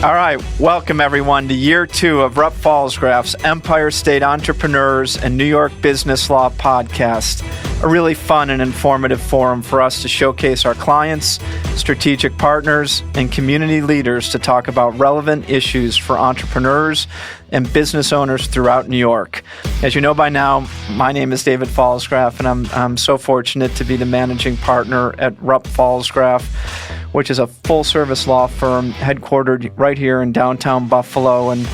All right, welcome everyone to year 2 of Rupp Falsgraff's Empire State Entrepreneurs and New York Business Law podcast, a really fun and informative forum for us to showcase our clients, strategic partners, and community leaders to talk about relevant issues for entrepreneurs and business owners throughout New York. As you know by now, my name is David Falsgraff, and I'm so fortunate to be the managing partner at Rupp Falsgraff, which is a full-service law firm headquartered right here in downtown Buffalo, and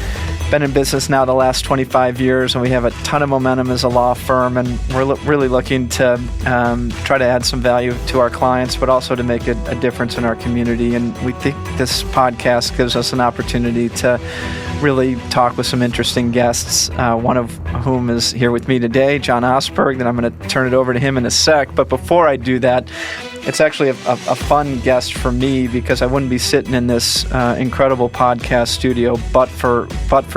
been in business now the last 25 years, and we have a ton of momentum as a law firm, and we're really looking to try to add some value to our clients, but also to make a difference in our community. And we think this podcast gives us an opportunity to really talk with some interesting guests, one of whom is here with me today, John Osberg. Then I'm going to turn it over to him in a sec. But before I do that, it's actually a fun guest for me, because I wouldn't be sitting in this incredible podcast studio but for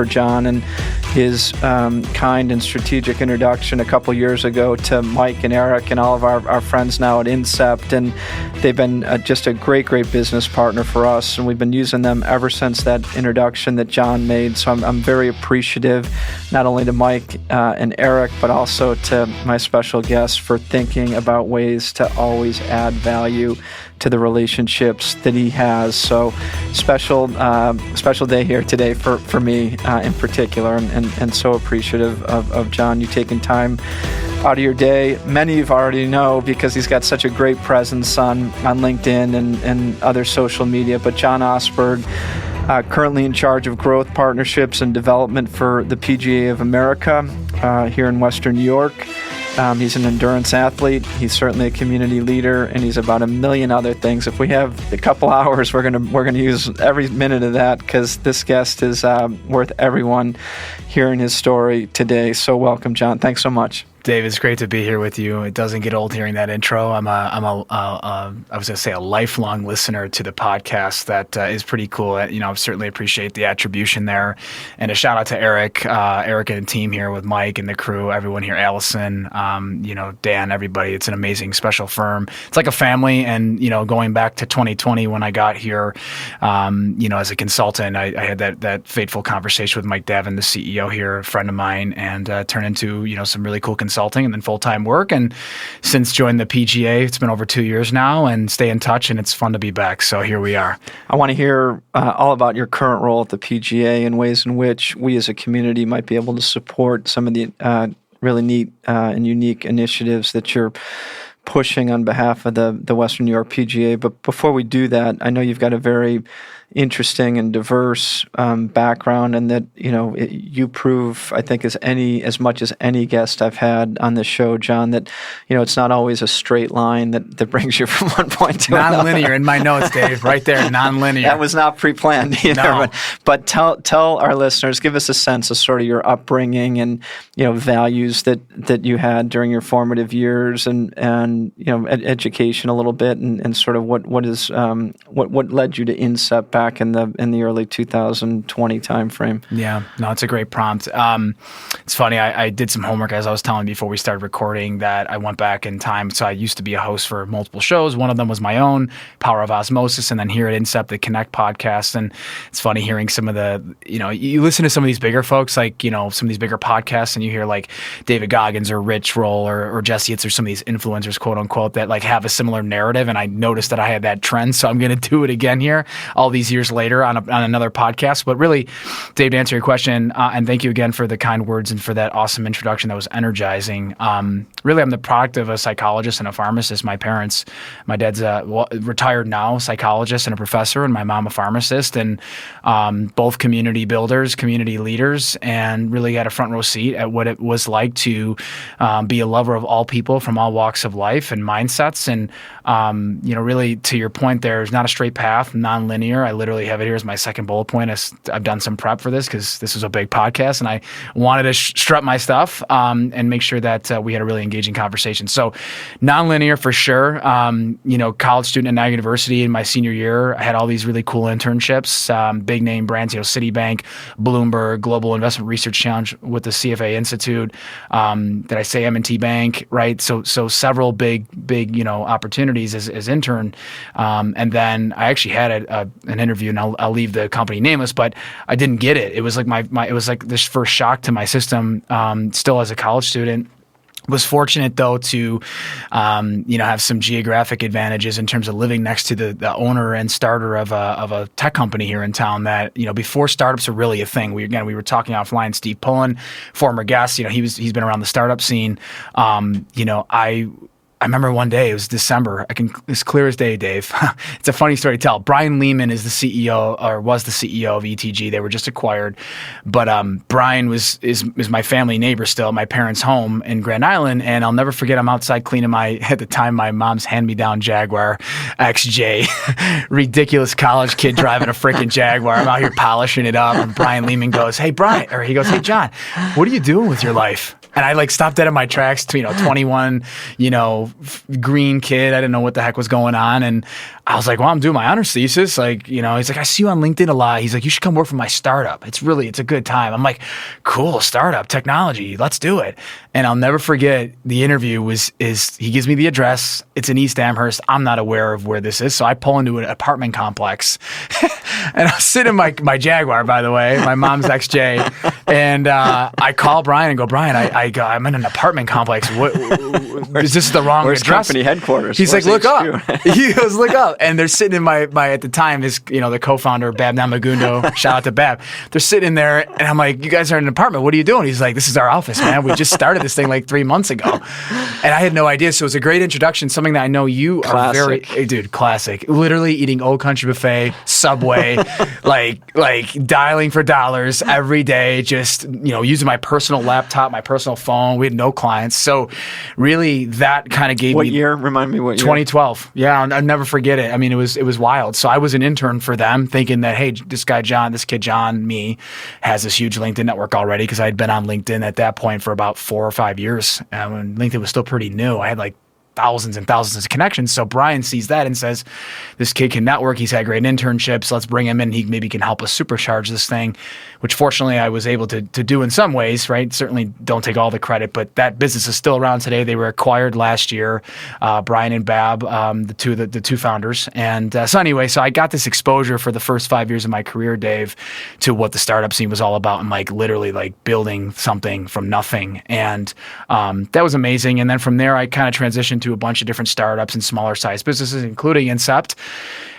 John and his kind and strategic introduction a couple years ago to Mike and Eric and all of our friends now at Incept. And they've been just a great business partner for us, and we've been using them ever since that introduction that John made. So I'm very appreciative, not only to Mike and Eric, but also to my special guests for thinking about ways to always add value to the relationships that he has. So special day here today for me in particular, and so appreciative of John, you taking time out of your day. Many of you already know, because he's got such a great presence on LinkedIn and other social media. But John Osberg, currently in charge of growth partnerships and development for the PGA of America here in Western New York. He's an endurance athlete. He's certainly a community leader, and he's about a million other things. If we have a couple hours, we're gonna use every minute of that, because this guest is worth everyone hearing his story today. So welcome, John. Thanks so much. Dave, it's great to be here with you. It doesn't get old hearing that intro. I was going to say a lifelong listener to the podcast. That is pretty cool. I certainly appreciate the attribution there. And a shout out to Eric and the team here with Mike and the crew, everyone here, Allison, Dan, everybody. It's an amazing, special firm. It's like a family. And, going back to 2020 when I got here, as a consultant, I had that fateful conversation with Mike Davin, the CEO here, a friend of mine, and turned into, some really cool consulting and then full-time work. And since joining the PGA, it's been over 2 years now, and stay in touch, and it's fun to be back. So here we are. I want to hear all about your current role at the PGA and ways in which we as a community might be able to support some of the really neat and unique initiatives that you're pushing on behalf of the Western New York PGA. But before we do that, I know you've got a very interesting and diverse background, and that you prove, I think, as much as any guest I've had on this show, John, that it's not always a straight line that brings you from one point to another. Non-linear in my notes, Dave, right there, non-linear. That was not pre-planned either. No. But tell our listeners, give us a sense of sort of your upbringing and values that you had during your formative years, and education a little bit, and sort of what led you to Incept back in the early 2020 timeframe. Yeah, no, it's a great prompt. It's funny, I did some homework, as I was telling you before we started recording, that I went back in time. So I used to be a host for multiple shows. One of them was my own, Power of Osmosis, and then here at Incept, the Connect podcast. And it's funny hearing some of the, you listen to some of these bigger folks, like, some of these bigger podcasts, and you hear like David Goggins or Rich Roll or Jesse Itz or some of these influencers, quote unquote, that like have a similar narrative. And I noticed that I had that trend. So I'm going to do it again here all these years later on another podcast. But really, Dave, to answer your question, and thank you again for the kind words and for that awesome introduction that was energizing. Really, I'm the product of a psychologist and a pharmacist. My dad's a retired now psychologist and a professor, and my mom a pharmacist, and both community builders, community leaders, and really had a front row seat at what it was like to be a lover of all people from all walks of life and mindsets. And really, to your point, there's not a straight path, non-linear. I literally have it here as my second bullet point. I've done some prep for this because this is a big podcast, and I wanted to strut my stuff and make sure that we had a really engaging conversation. So non-linear for sure. College student at Niagara University in my senior year, I had all these really cool internships, big name brands, Citibank, Bloomberg, Global Investment Research Challenge with the CFA Institute. Did I say M&T Bank, right? So several big opportunities as intern. And then I actually had an interview, and I'll leave the company nameless, but I didn't get it. It was like it was like this first shock to my system, still as a college student. Was fortunate though to, have some geographic advantages in terms of living next to the owner and starter of a tech company here in town. That before startups are really a thing. We were talking offline. Steve Pullen, former guest, he's been around the startup scene. I remember one day, it was December. It's clear as day, Dave. It's a funny story to tell. Brian Lehman is the CEO, or was the CEO of ETG. They were just acquired. But Brian is my family neighbor still, my parents' home in Grand Island. And I'll never forget, I'm outside cleaning at the time, my mom's hand-me-down Jaguar XJ. Ridiculous college kid driving a freaking Jaguar. I'm out here polishing it up. And Brian Lehman goes, "Hey, Brian," or he goes, "Hey, John, what are you doing with your life?" And I stopped dead in my tracks, 21, green kid. I didn't know what the heck was going on. And I was like, well, I'm doing my honors thesis. He's like, I see you on LinkedIn a lot. He's like, you should come work for my startup. It's a good time. I'm like, cool, startup, technology, let's do it. And I'll never forget, the interview he gives me the address. It's in East Amherst. I'm not aware of where this is. So I pull into an apartment complex and I sit in my Jaguar, by the way, my mom's XJ. And I call Brian and go, "Brian, I'm in an apartment complex. What is this the wrong Where's address?" company headquarters? He's Where's like, "Look HQ?" up." He goes, "Look up." And they're sitting in my at the time, his the co-founder, Bab Namagundo, shout out to Bab. They're sitting in there and I'm like, "You guys are in an apartment. What are you doing?" He's like, "This is our office, man. We just started this thing 3 months ago." And I had no idea. So it was a great introduction, something that I know you are very, dude, classic. Literally eating Old Country Buffet, Subway, like dialing for dollars every day, just, using my personal laptop, my personal phone. We had no clients. So really that kind of gave me. What year? Remind me what year? 2012. Yeah, I'll never forget it. I mean, it was wild. So I was an intern for them, thinking that, hey, this kid John, me, has this huge LinkedIn network already, because I had been on LinkedIn at that point for about 4 or 5 years. When LinkedIn was still pretty new. I had thousands and thousands of connections. So Brian sees that and says, this kid can network. He's had great internships. Let's bring him in. He maybe can help us supercharge this thing, which fortunately I was able to do in some ways, right? Certainly don't take all the credit, but that business is still around today. They were acquired last year, Brian and Bab, the two founders. And so I got this exposure for the first 5 years of my career, Dave, to what the startup scene was all about, and literally building something from nothing. And that was amazing. And then from there, I kind of transitioned to a bunch of different startups and smaller size businesses, including Incept,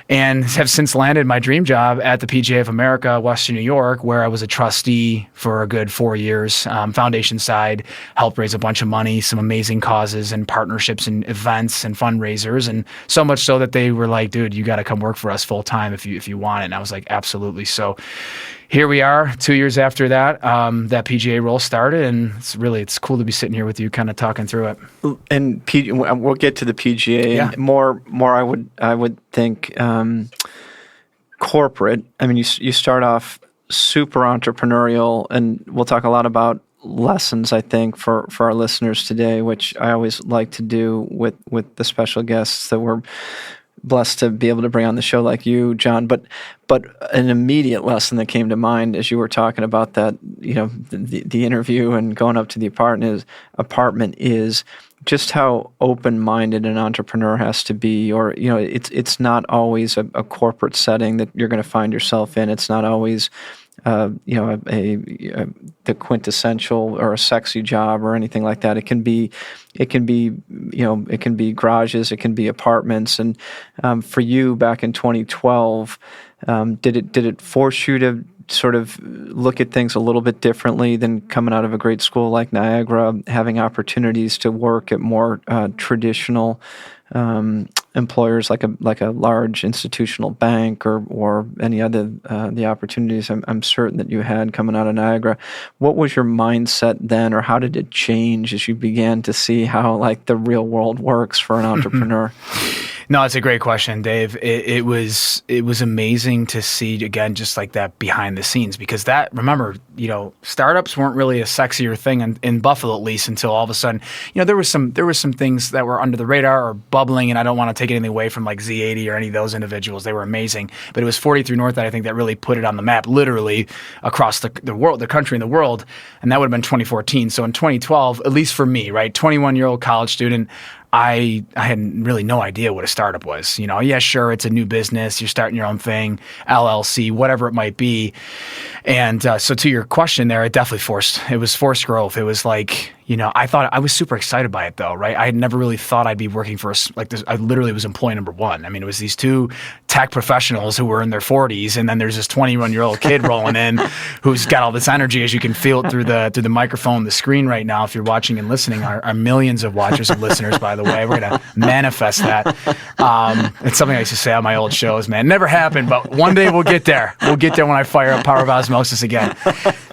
and have since landed my dream job at the PGA of America, Western New York, where I was a trustee for a good 4 years, foundation side, helped raise a bunch of money, some amazing causes and partnerships and events and fundraisers, and so much so that they were like, "Dude, you got to come work for us full time if you want it." And I was like, absolutely. So here we are 2 years after that, that PGA role started, and it's cool to be sitting here with you kind of talking through it. And we'll get to the PGA. Yeah. And more I would think corporate. I mean, you start off super entrepreneurial, and we'll talk a lot about lessons, I think, for our listeners today, which I always like to do with the special guests that we're blessed to be able to bring on the show, like you, John. But an immediate lesson that came to mind as you were talking about that, the interview and going up to the apartment is just how open-minded an entrepreneur has to be. Or it's not always a corporate setting that you're going to find yourself in. It's not always the quintessential or a sexy job or anything like that. It can be garages, it can be apartments. And for you back in 2012, did it force you to sort of look at things a little bit differently than coming out of a great school like Niagara, having opportunities to work at more traditional employers like a large institutional bank or any other the opportunities I'm certain that you had coming out of Niagara? What was your mindset then, or how did it change as you began to see how the real world works for an entrepreneur? No, it's a great question, Dave. It was amazing to see, again, just that behind the scenes, because remember, startups weren't really a sexier thing in Buffalo, at least, until all of a sudden, there was some things that were under the radar or bubbling, and I don't want to take anything away from Z80 or any of those individuals. They were amazing, but it was 43 North that I think that really put it on the map, literally across the world, the country and the world, and that would have been 2014. So in 2012, at least for me, right, 21-year-old college student, I had really no idea what a startup was. Yeah, sure, it's a new business. You're starting your own thing, LLC, whatever it might be. And so to your question there, it was forced growth. It was like, I thought I was super excited by it though, right? I had never really thought I'd be working for like this. I literally was employee number one. I mean, it was these two tech professionals who were in their 40s, and then there's this 21-year-old kid rolling in who's got all this energy, as you can feel it through the microphone, the screen right now. If you're watching and listening, our millions of watchers and listeners, by the way, we're gonna manifest that. It's something I used to say on my old shows, man. Never happened, but one day we'll get there. We'll get there when I fire up Power of Osmosis again.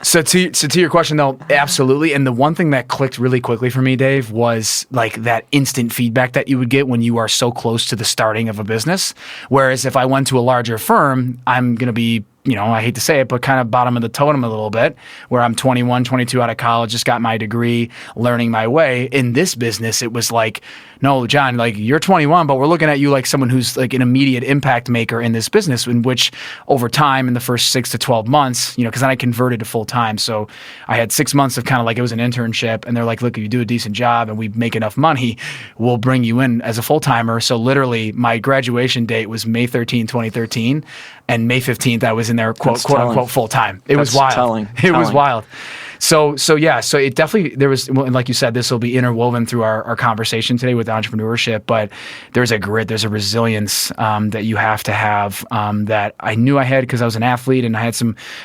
So to your question though, absolutely. And the one thing that clicked really quickly for me, Dave, was like that instant feedback that you would get when you are so close to the starting of a business. Whereas if I went to a larger firm, I'm going to be, I hate to say it, but kind of bottom of the totem a little bit, where I'm 21, 22 out of college, just got my degree, learning my way. In this business, it was like, no, John, like you're 21, but we're looking at you like someone who's like an immediate impact maker in this business, in which over time in the first 6 to 12 months, because then I converted to full time. So I had 6 months of kind of like, it was an internship, and they're like, look, if you do a decent job and we make enough money, we'll bring you in as a full timer. So literally my graduation date was May 13, 2013. And May 15th, I was in there, quote unquote, full time. It was wild. It was wild. So it definitely, there was, and like you said, this will be interwoven through our conversation today with entrepreneurship, but there's a grit, there's a resilience that you have to have that I knew I had because I was an athlete and I had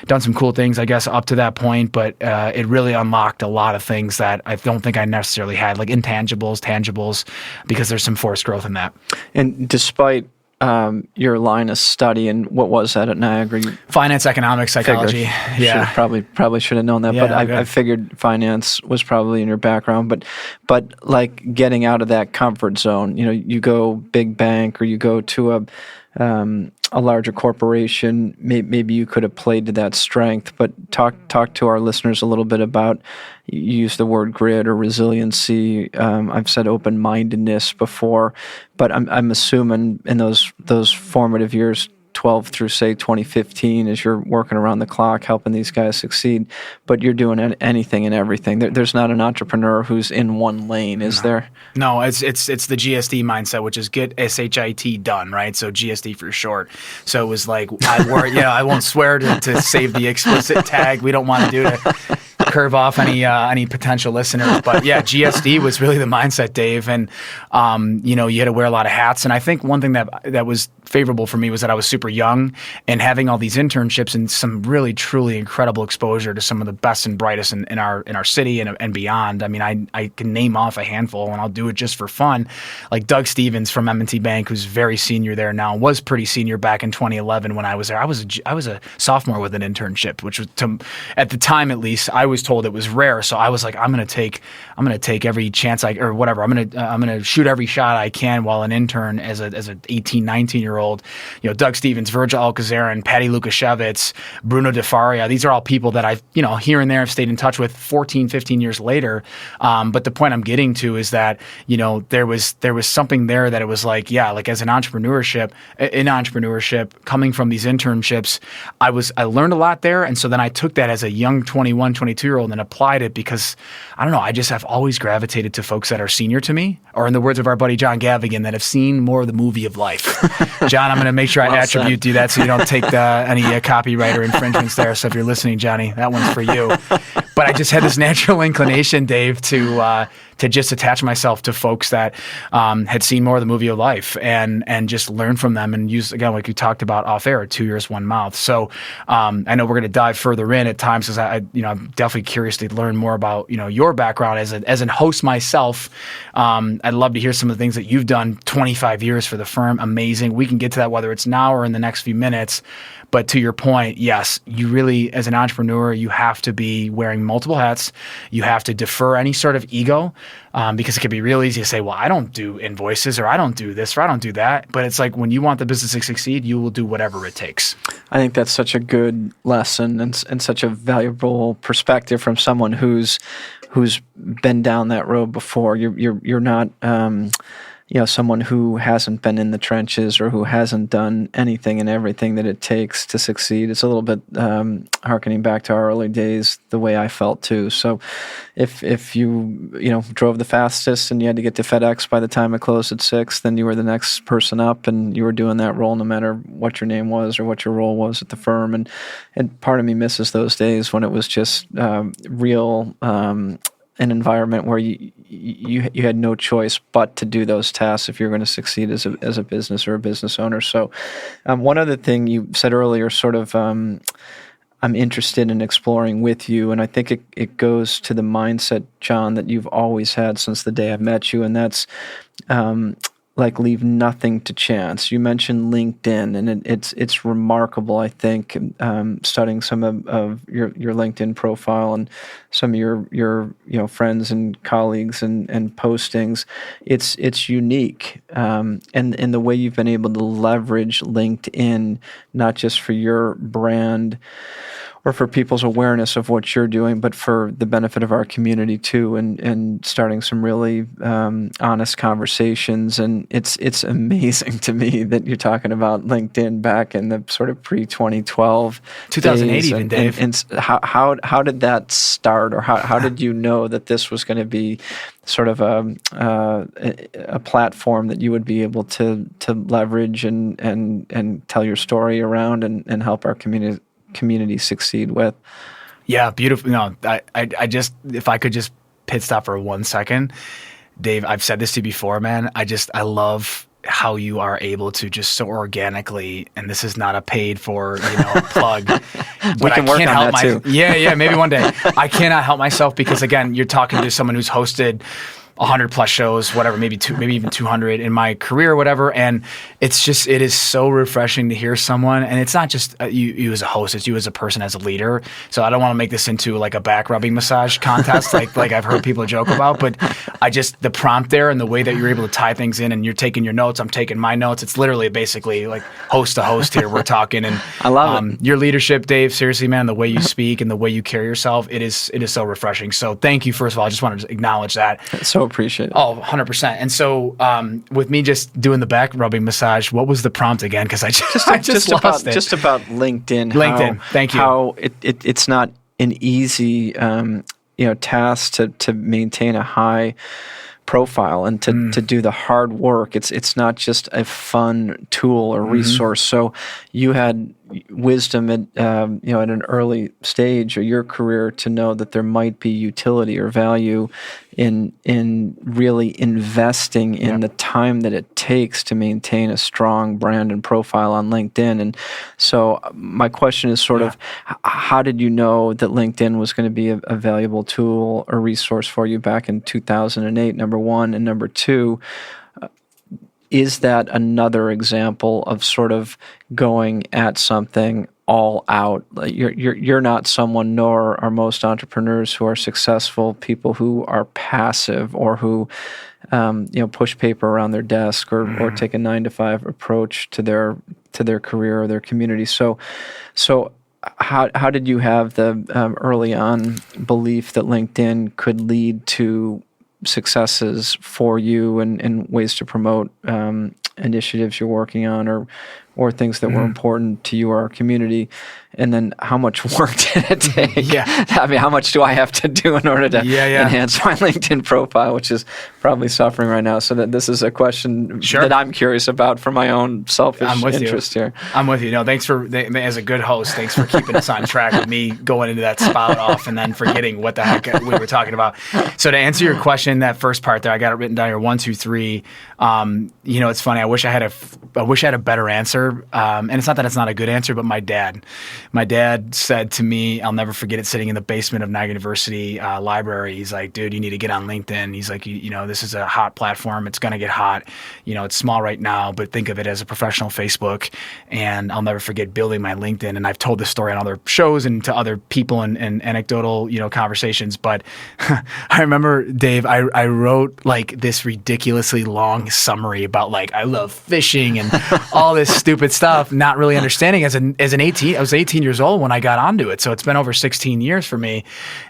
done some cool things, I guess, up to that point, but it really unlocked a lot of things that I don't think I necessarily had, like intangibles, tangibles, because there's some forced growth in that. And despite your line of study, and what was that at Niagara? Finance, economics, psychology. Yeah, probably should have known that. Yeah, but I figured finance was probably in your background. But like getting out of that comfort zone, you go big bank or you go to a larger corporation. Maybe you could have played to that strength. But talk to our listeners a little bit about. You use the word grit or resiliency. I've said open-mindedness before, but I'm assuming in those formative years, 12 through say 2015, as you're working around the clock helping these guys succeed, but you're doing anything and everything. There's not an entrepreneur who's in one lane, is there? No, it's the GSD mindset, which is get SHIT done, right? So GSD for short. So it was like I won't swear to save the explicit tag. We don't want to do it. Curve off any potential listeners, but yeah, GSD was really the mindset, Dave, and you had to wear a lot of hats. And I think one thing that was favorable for me was that I was super young, and having all these internships and some really truly incredible exposure to some of the best and brightest in our city and beyond. I mean, I can name off a handful, and I'll do it just for fun. Like Doug Stevens from M&T Bank, who's very senior there now, was pretty senior back in 2011 when I was there. I was a sophomore with an internship, which was at the time at least I was told it was rare. So I was like, I'm gonna take every chance or whatever. I'm gonna shoot every shot I can while an intern as an 18, 19-year-old. Doug Stevens, Virgil Alcazaran, Patty Lukashevitz, Bruno Di Faria. These are all people that I've here and there have stayed in touch with 14, 15 years later. But the point I'm getting to is that there was something there that it was like, yeah, like as in entrepreneurship, coming from these internships, I learned a lot there, and so then I took that as a young 21, 22-year-old and applied it because I don't know, I just have always gravitated to folks that are senior to me, or in the words of our buddy John Gavigan, that have seen more of the movie of life. John, I'm going to make sure I attribute to you that so you don't take any copyright or infringements there. So if you're listening, Johnny, that one's for you. But I just had this natural inclination, Dave, to just attach myself to folks that had seen more of the movie of life and just learn from them and use, again, like you talked about off air, 2 ears, one mouth. So I know we're going to dive further in at times because I'm definitely curious to learn more about your background as a host myself. I'd love to hear some of the things that you've done. 25 years for the firm, amazing. We can get to that whether it's now or in the next few minutes. But to your point, yes, you really, as an entrepreneur, you have to be wearing multiple hats. You have to defer any sort of ego because it can be real easy to say, well, I don't do invoices or I don't do this or I don't do that. But it's like when you want the business to succeed, you will do whatever it takes. I think that's such a good lesson and such a valuable perspective from someone who's been down that road before. You're not someone who hasn't been in the trenches or who hasn't done anything and everything that it takes to succeed. It's a little bit harkening back to our early days, the way I felt too. So if you drove the fastest and you had to get to FedEx by the time it closed at 6, then you were the next person up and you were doing that role no matter what your name was or what your role was at the firm. And part of me misses those days when it was just real an environment where you had no choice but to do those tasks if you're going to succeed as a business or a business owner. So one other thing you said earlier, sort of I'm interested in exploring with you, and I think it goes to the mindset, John, that you've always had since the day I've met you, and that's like leave nothing to chance. You mentioned LinkedIn, and it's remarkable, I think, studying some of your LinkedIn profile and some of your friends and colleagues and postings. It's unique, and the way you've been able to leverage LinkedIn, not just for your brand or for people's awareness of what you're doing, but for the benefit of our community too, and starting some really honest conversations. And it's amazing to me that you're talking about LinkedIn back in the sort of pre-2012 2008 days. even, Dave. And how did that start, or how did you know that this was going to be sort of a platform that you would be able to leverage and tell your story around and help our community succeed with? Yeah, beautiful. No, I just, if I could just pit stop for 1 second, Dave, I've said this to you before, man. I love how you are able to just so organically, and this is not a paid for plug, but we can work on that too. Yeah, maybe one day. I cannot help myself because, again, you're talking to someone who's hosted 100 plus shows, whatever, maybe even 200 in my career or whatever. And it is so refreshing to hear someone, and it's not just you as a host, it's you as a person, as a leader. So I don't want to make this into like a back rubbing massage contest like I've heard people joke about, but the prompt there and the way that you're able to tie things in, and you're taking your notes, I'm taking my notes. It's literally basically like host to host here. We're talking, and I love it. Your leadership, Dave, seriously, man, the way you speak and the way you carry yourself, it is so refreshing. So thank you. First of all, I just wanted to acknowledge that. So appreciate it. Oh, 100%. And so with me just doing the back rubbing massage, what was the prompt again? Because I just lost it. Just about LinkedIn. Thank you. How it's not an easy task to maintain a high profile and to do the hard work. It's not just a fun tool or resource. So you had wisdom at an early stage of your career to know that there might be utility or value in really investing in the time that it takes to maintain a strong brand and profile on LinkedIn. And so my question is sort of, how did you know that LinkedIn was going to be a valuable tool or resource for you back in 2008, number one? And number two, is that another example of sort of going at something all out? Like you're not someone, nor are most entrepreneurs who are successful, people who are passive or who push paper around their desk or take a 9-to-5 approach to their career or their community. So how did you have the early on belief that LinkedIn could lead to successes for you and ways to promote initiatives you're working on or things that were important to you or our community? And then how much work did it take? I mean, how much do I have to do in order to enhance my LinkedIn profile, which is probably suffering right now? So that this is a question that I'm curious about for my own selfish interest here. I'm with you. No, as a good host, thanks for keeping us on track with me going into that spout off and then forgetting what the heck we were talking about. So to answer your question, that first part there, I got it written down here, 1, 2, 3. It's funny. I wish I had a better answer. And it's not that it's not a good answer, but my dad said to me, I'll never forget it, sitting in the basement of Niagara University library. He's like, dude, you need to get on LinkedIn. He's like, this is a hot platform. It's going to get hot. It's small right now, but think of it as a professional Facebook. And I'll never forget building my LinkedIn. And I've told this story on other shows and to other people and anecdotal, conversations. But I remember, Dave, I wrote like this ridiculously long summary about like, I love fishing and all this stupid stupid stuff, not really understanding as an 18. I was 18 years old when I got onto it, so it's been over 16 years for me.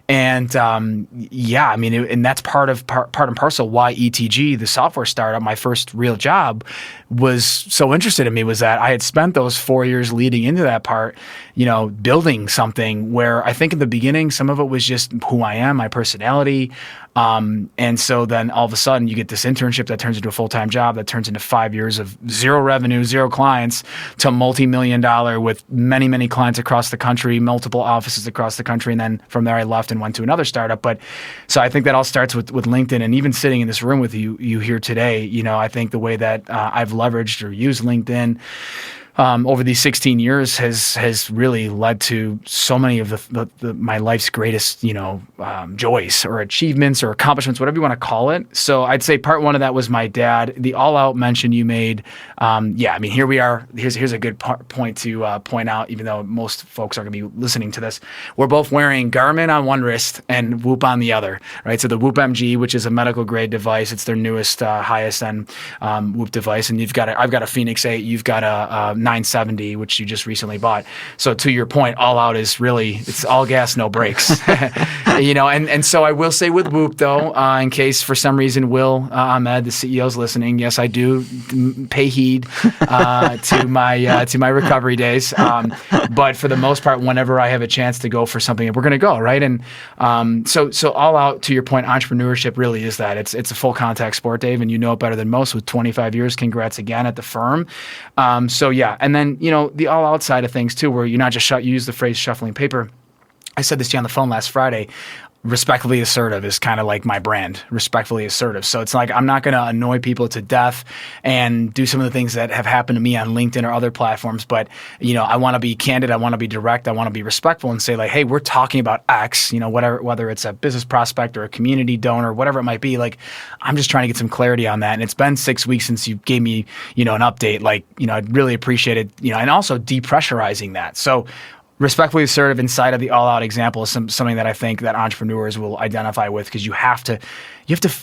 And I mean, and that's part and parcel why ETG, the software startup, my first real job, was so interested in me, was that I had spent those 4 years leading into that part, building something where I think in the beginning, some of it was just who I am, my personality. And so then all of a sudden you get this internship that turns into a full-time job that turns into 5 years of zero revenue, zero clients, to multi-million-dollar with many, many clients across the country, multiple offices across the country. And then from there I left and went to another startup. But so I think that all starts with LinkedIn, and even sitting in this room with you here today, I think the way that I've leveraged or used LinkedIn over these 16 years has really led to so many of my life's greatest, joys or achievements or accomplishments, whatever you want to call it. So I'd say part one of that was my dad. The all-out mention you made, here we are. Here's a good point to point out, even though most folks are going to be listening to this. We're both wearing Garmin on one wrist and Whoop on the other, right? So the Whoop MG, which is a medical grade device, it's their newest, highest end Whoop device, and I've got a Phoenix 8, you've got a 970, which you just recently bought. So to your point, all out is really, it's all gas, no brakes. And so I will say with Whoop though, in case for some reason Will Ahmed, the CEO's listening, yes, I do pay heed to my recovery days. But for the most part, whenever I have a chance to go for something, we're going to go, right? And so all out, to your point, entrepreneurship really is that. It's a full contact sport, Dave, and you know it better than most with 25 years. Congrats again at the firm. And then, the all outside of things too, where you're not just you use the phrase shuffling paper. I said this to you on the phone last Friday. Respectfully assertive is kind of like my brand, respectfully assertive. So it's like, I'm not going to annoy people to death and do some of the things that have happened to me on LinkedIn or other platforms. But, I want to be candid. I want to be direct. I want to be respectful and say like, hey, we're talking about X, whether it's a business prospect or a community donor, whatever it might be. Like, I'm just trying to get some clarity on that. And it's been 6 weeks since you gave me, an update. Like, I'd really appreciate it, and also depressurizing that. So respectfully assertive inside of the all-out example is something that I think that entrepreneurs will identify with, because you have to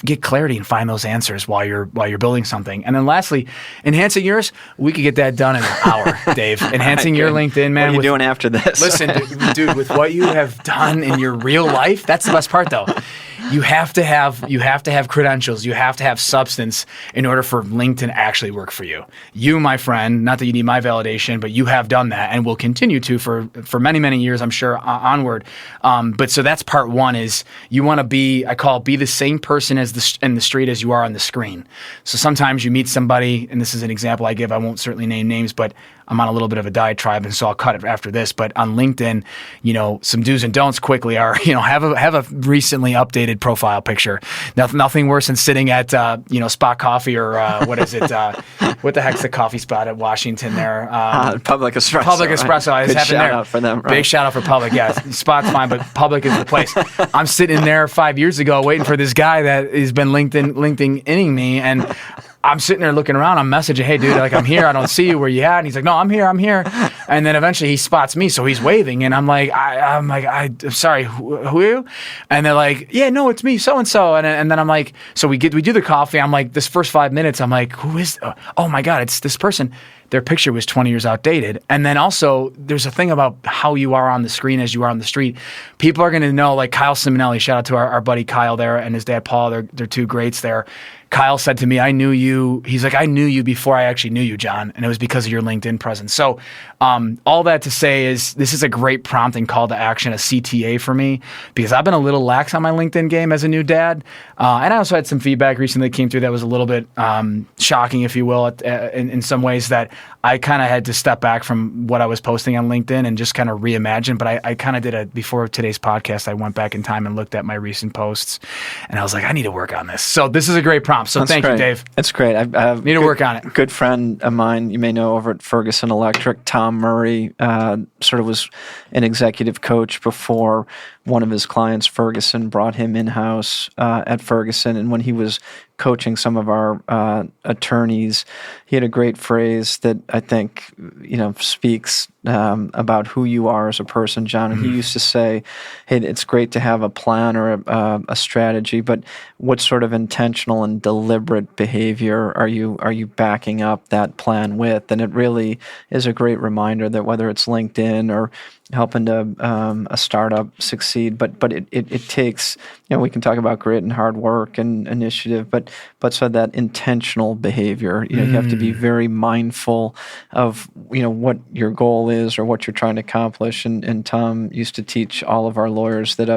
get clarity and find those answers while you're building something. And then lastly, enhancing yours, we could get that done in an hour, Dave. Enhancing your LinkedIn, man. What are you doing after this? Listen, dude, with what you have done in your real life, that's the best part though. You have to have credentials. You have to have substance in order for LinkedIn to actually work for you. You, my friend, not that you need my validation, but you have done that and will continue to for many, many years, I'm sure, onward. But so that's part one, is you want to be the same person in the street as you are on the screen. So sometimes you meet somebody, and this is an example I give, I won't certainly name names, but I'm on a little bit of a diatribe, and so I'll cut it after this. But on LinkedIn, some do's and don'ts quickly are, have a recently updated profile picture. Nothing worse than sitting at, Spot Coffee or what is it? What the heck's the coffee spot at Washington there? Public Espresso. Public Espresso. Right? Good shout out for them. Right? Big shout out for Public. Yeah, Spot's fine, but Public is the place. I'm sitting there 5 years ago waiting for this guy that has been LinkedIn-ing me, and I'm sitting there looking around. I'm messaging, hey, dude, like, I'm here. I don't see you. Where you at? And he's like, no, I'm here. And then eventually he spots me, so he's waving, and I'm like, I'm sorry, who are you? And they're like, yeah, no, it's me, so and so. And then I'm like, so we do the coffee. I'm like, this first 5 minutes, I'm like, who is? Oh my God, it's this person. Their picture was 20 years outdated. And then also, there's a thing about how you are on the screen as you are on the street. People are going to know, like Kyle Simonelli, shout out to our buddy Kyle there and his dad Paul. They're two greats there. Kyle said to me, I knew you. He's like, I knew you before I actually knew you, John. And it was because of your LinkedIn presence. So all that to say is this is a great prompt and call to action, a CTA for me, because I've been a little lax on my LinkedIn game as a new dad. And I also had some feedback recently that came through that was a little bit shocking, if you will, in some ways, that I kind of had to step back from what I was posting on LinkedIn and just kind of reimagine. But I kind of did before today's podcast, I went back in time and looked at my recent posts, and I was like, I need to work on this. So this is a great prompt. So thank you, Dave. That's great. I need to work on it. Good friend of mine, you may know over at Ferguson Electric, Tom Murray, sort of was an executive coach before one of his clients, Ferguson, brought him in-house at Ferguson. And when he was coaching some of our attorneys, he had a great phrase that I think, speaks about who you are as a person, John. And he used to say, hey, it's great to have a plan or a strategy, but what sort of intentional and deliberate behavior are you backing up that plan with? And it really is a great reminder that whether it's LinkedIn or helping to a startup succeed, but it takes, we can talk about grit and hard work and initiative, but so that intentional behavior, you have to be very mindful of, what your goal is or what you're trying to accomplish. And Tom used to teach all of our lawyers that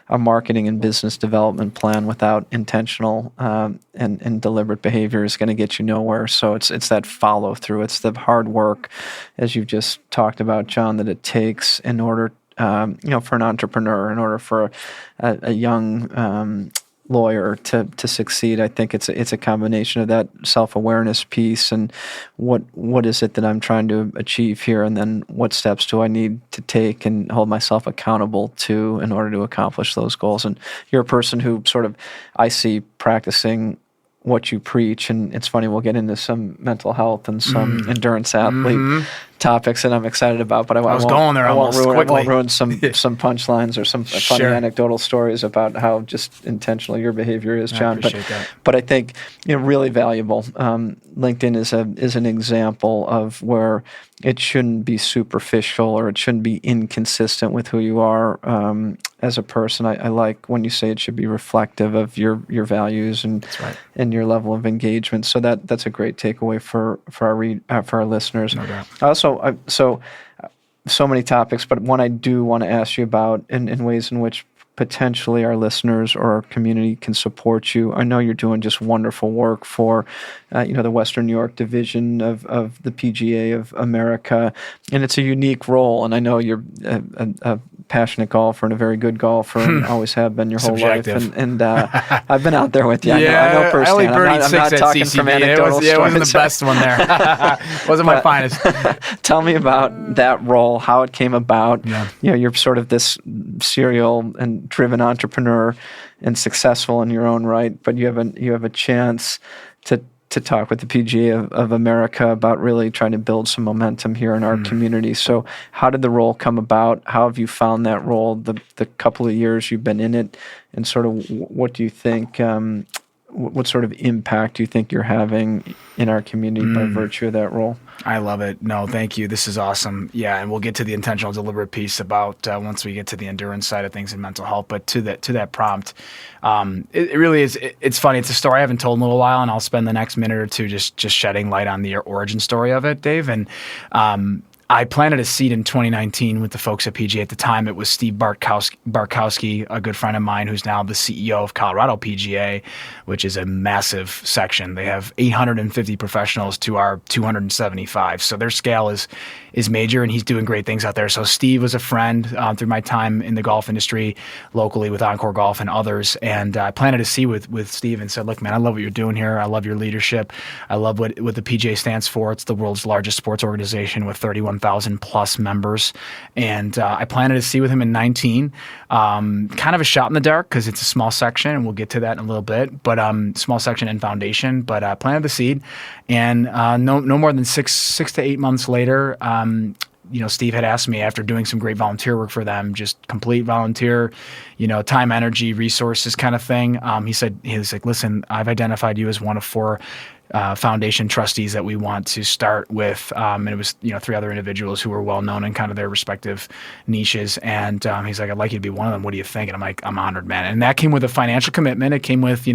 a marketing and business development plan without intentional and deliberate behavior is going to get you nowhere. So it's that follow through. It's the hard work, as you've just talked about, John, that it takes in order, for an entrepreneur, in order for a young lawyer to succeed. I think it's a combination of that self-awareness piece and what is it that I'm trying to achieve here, and then what steps do I need to take and hold myself accountable to in order to accomplish those goals. And you're a person who sort of, I see, practicing what you preach. And it's funny, we'll get into some mental health and some endurance athlete topics that I'm excited about, but I won't ruin some punchlines or some funny anecdotal stories about how just intentional your behavior is, John. But I think really valuable. LinkedIn is an example of where it shouldn't be superficial or it shouldn't be inconsistent with who you are as a person. I like when you say it should be reflective of your values and your level of engagement. So that's a great takeaway for our listeners. No doubt. Also, so many topics, but one I do want to ask you about in ways in which potentially our listeners or our community can support you. I know you're doing just wonderful work for, the Western New York division of the PGA of America, and it's a unique role. And I know you're a passionate golfer and a very good golfer, and always have been your whole life. And I've been out there with you. I know personally. I'm not talking from anecdotal stories. It wasn't the best one there. Wasn't my finest. Tell me about that role, how it came about. Yeah. You're sort of this serial and driven entrepreneur and successful in your own right, but you have a chance to talk with the PGA of America about really trying to build some momentum here in our community. So how did the role come about? How have you found that role the couple of years you've been in it? And sort of what do you think, what sort of impact do you think you're having in our community by virtue of that role? I love it. No, thank you. This is awesome. Yeah, and we'll get to the intentional, deliberate piece about once we get to the endurance side of things and mental health. But to that prompt, it really is. It's funny. It's a story I haven't told in a little while, and I'll spend the next minute or two just shedding light on the origin story of it, Dave. And I planted a seed in 2019 with the folks at PGA. At the time, it was Steve Bartkowski, a good friend of mine, who's now the CEO of Colorado PGA, which is a massive section. They have 850 professionals to our 275. So their scale is major, and he's doing great things out there. So Steve was a friend through my time in the golf industry locally with Encore Golf and others. And I planted a seed with Steve and said, look, man, I love what you're doing here. I love your leadership. I love what the PGA stands for. It's the world's largest sports organization with 31,000 plus members. And I planted a seed with him in 19. Kind of a shot in the dark because it's a small section, and we'll get to that in a little bit. But small section and foundation. But I planted the seed, and no more than 6 to 8 months later, Steve had asked me, after doing some great volunteer work for them, just complete volunteer, time, energy, resources kind of thing. He was like, listen, I've identified you as one of 4 foundation trustees that we want to start with. And it was, 3 other individuals who were well known in kind of their respective niches. And he's like, I'd like you to be one of them. What do you think? And I'm like, I'm honored, man. And that came with a financial commitment. It came with,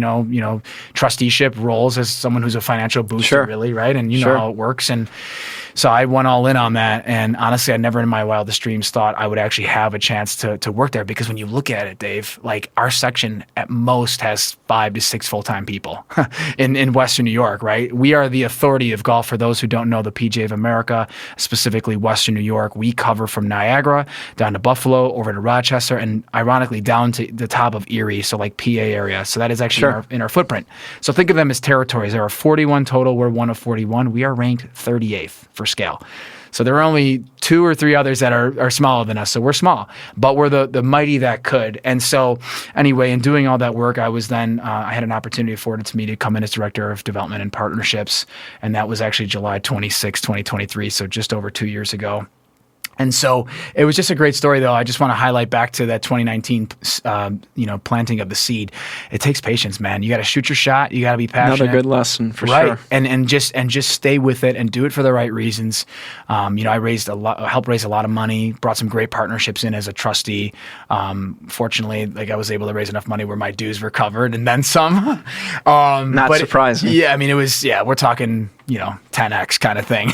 trusteeship roles as someone who's a financial booster, really, right? And you know how it works. And so I went all in on that. And honestly, I never in my wildest dreams thought I would actually have a chance to work there, because when you look at it, Dave, like our section at most has 5 to 6 full-time people in Western New York, right? We are the authority of golf. For those who don't know, the PGA of America, specifically Western New York, we cover from Niagara down to Buffalo, over to Rochester, and ironically down to the top of Erie, so like PA area. So that is actually in our footprint. So think of them as territories. There are 41 total. We're one of 41. We are ranked 38th for scale. So there are only 2 or 3 others that are smaller than us. So we're small, but we're the mighty that could. And so anyway, in doing all that work, I was then, I had an opportunity afforded to me to come in as Director of Development and Partnerships. And that was actually July 26, 2023. So just over 2 years ago. And so it was just a great story, though. I just want to highlight back to that 2019, planting of the seed. It takes patience, man. You got to shoot your shot. You got to be passionate. Another good lesson for right. sure. And just stay with it and do it for the right reasons. I helped raise a lot of money, brought some great partnerships in as a trustee. Fortunately, I was able to raise enough money where my dues were covered and then some. Not surprising. Yeah, I mean, we're talking 10x kind of thing,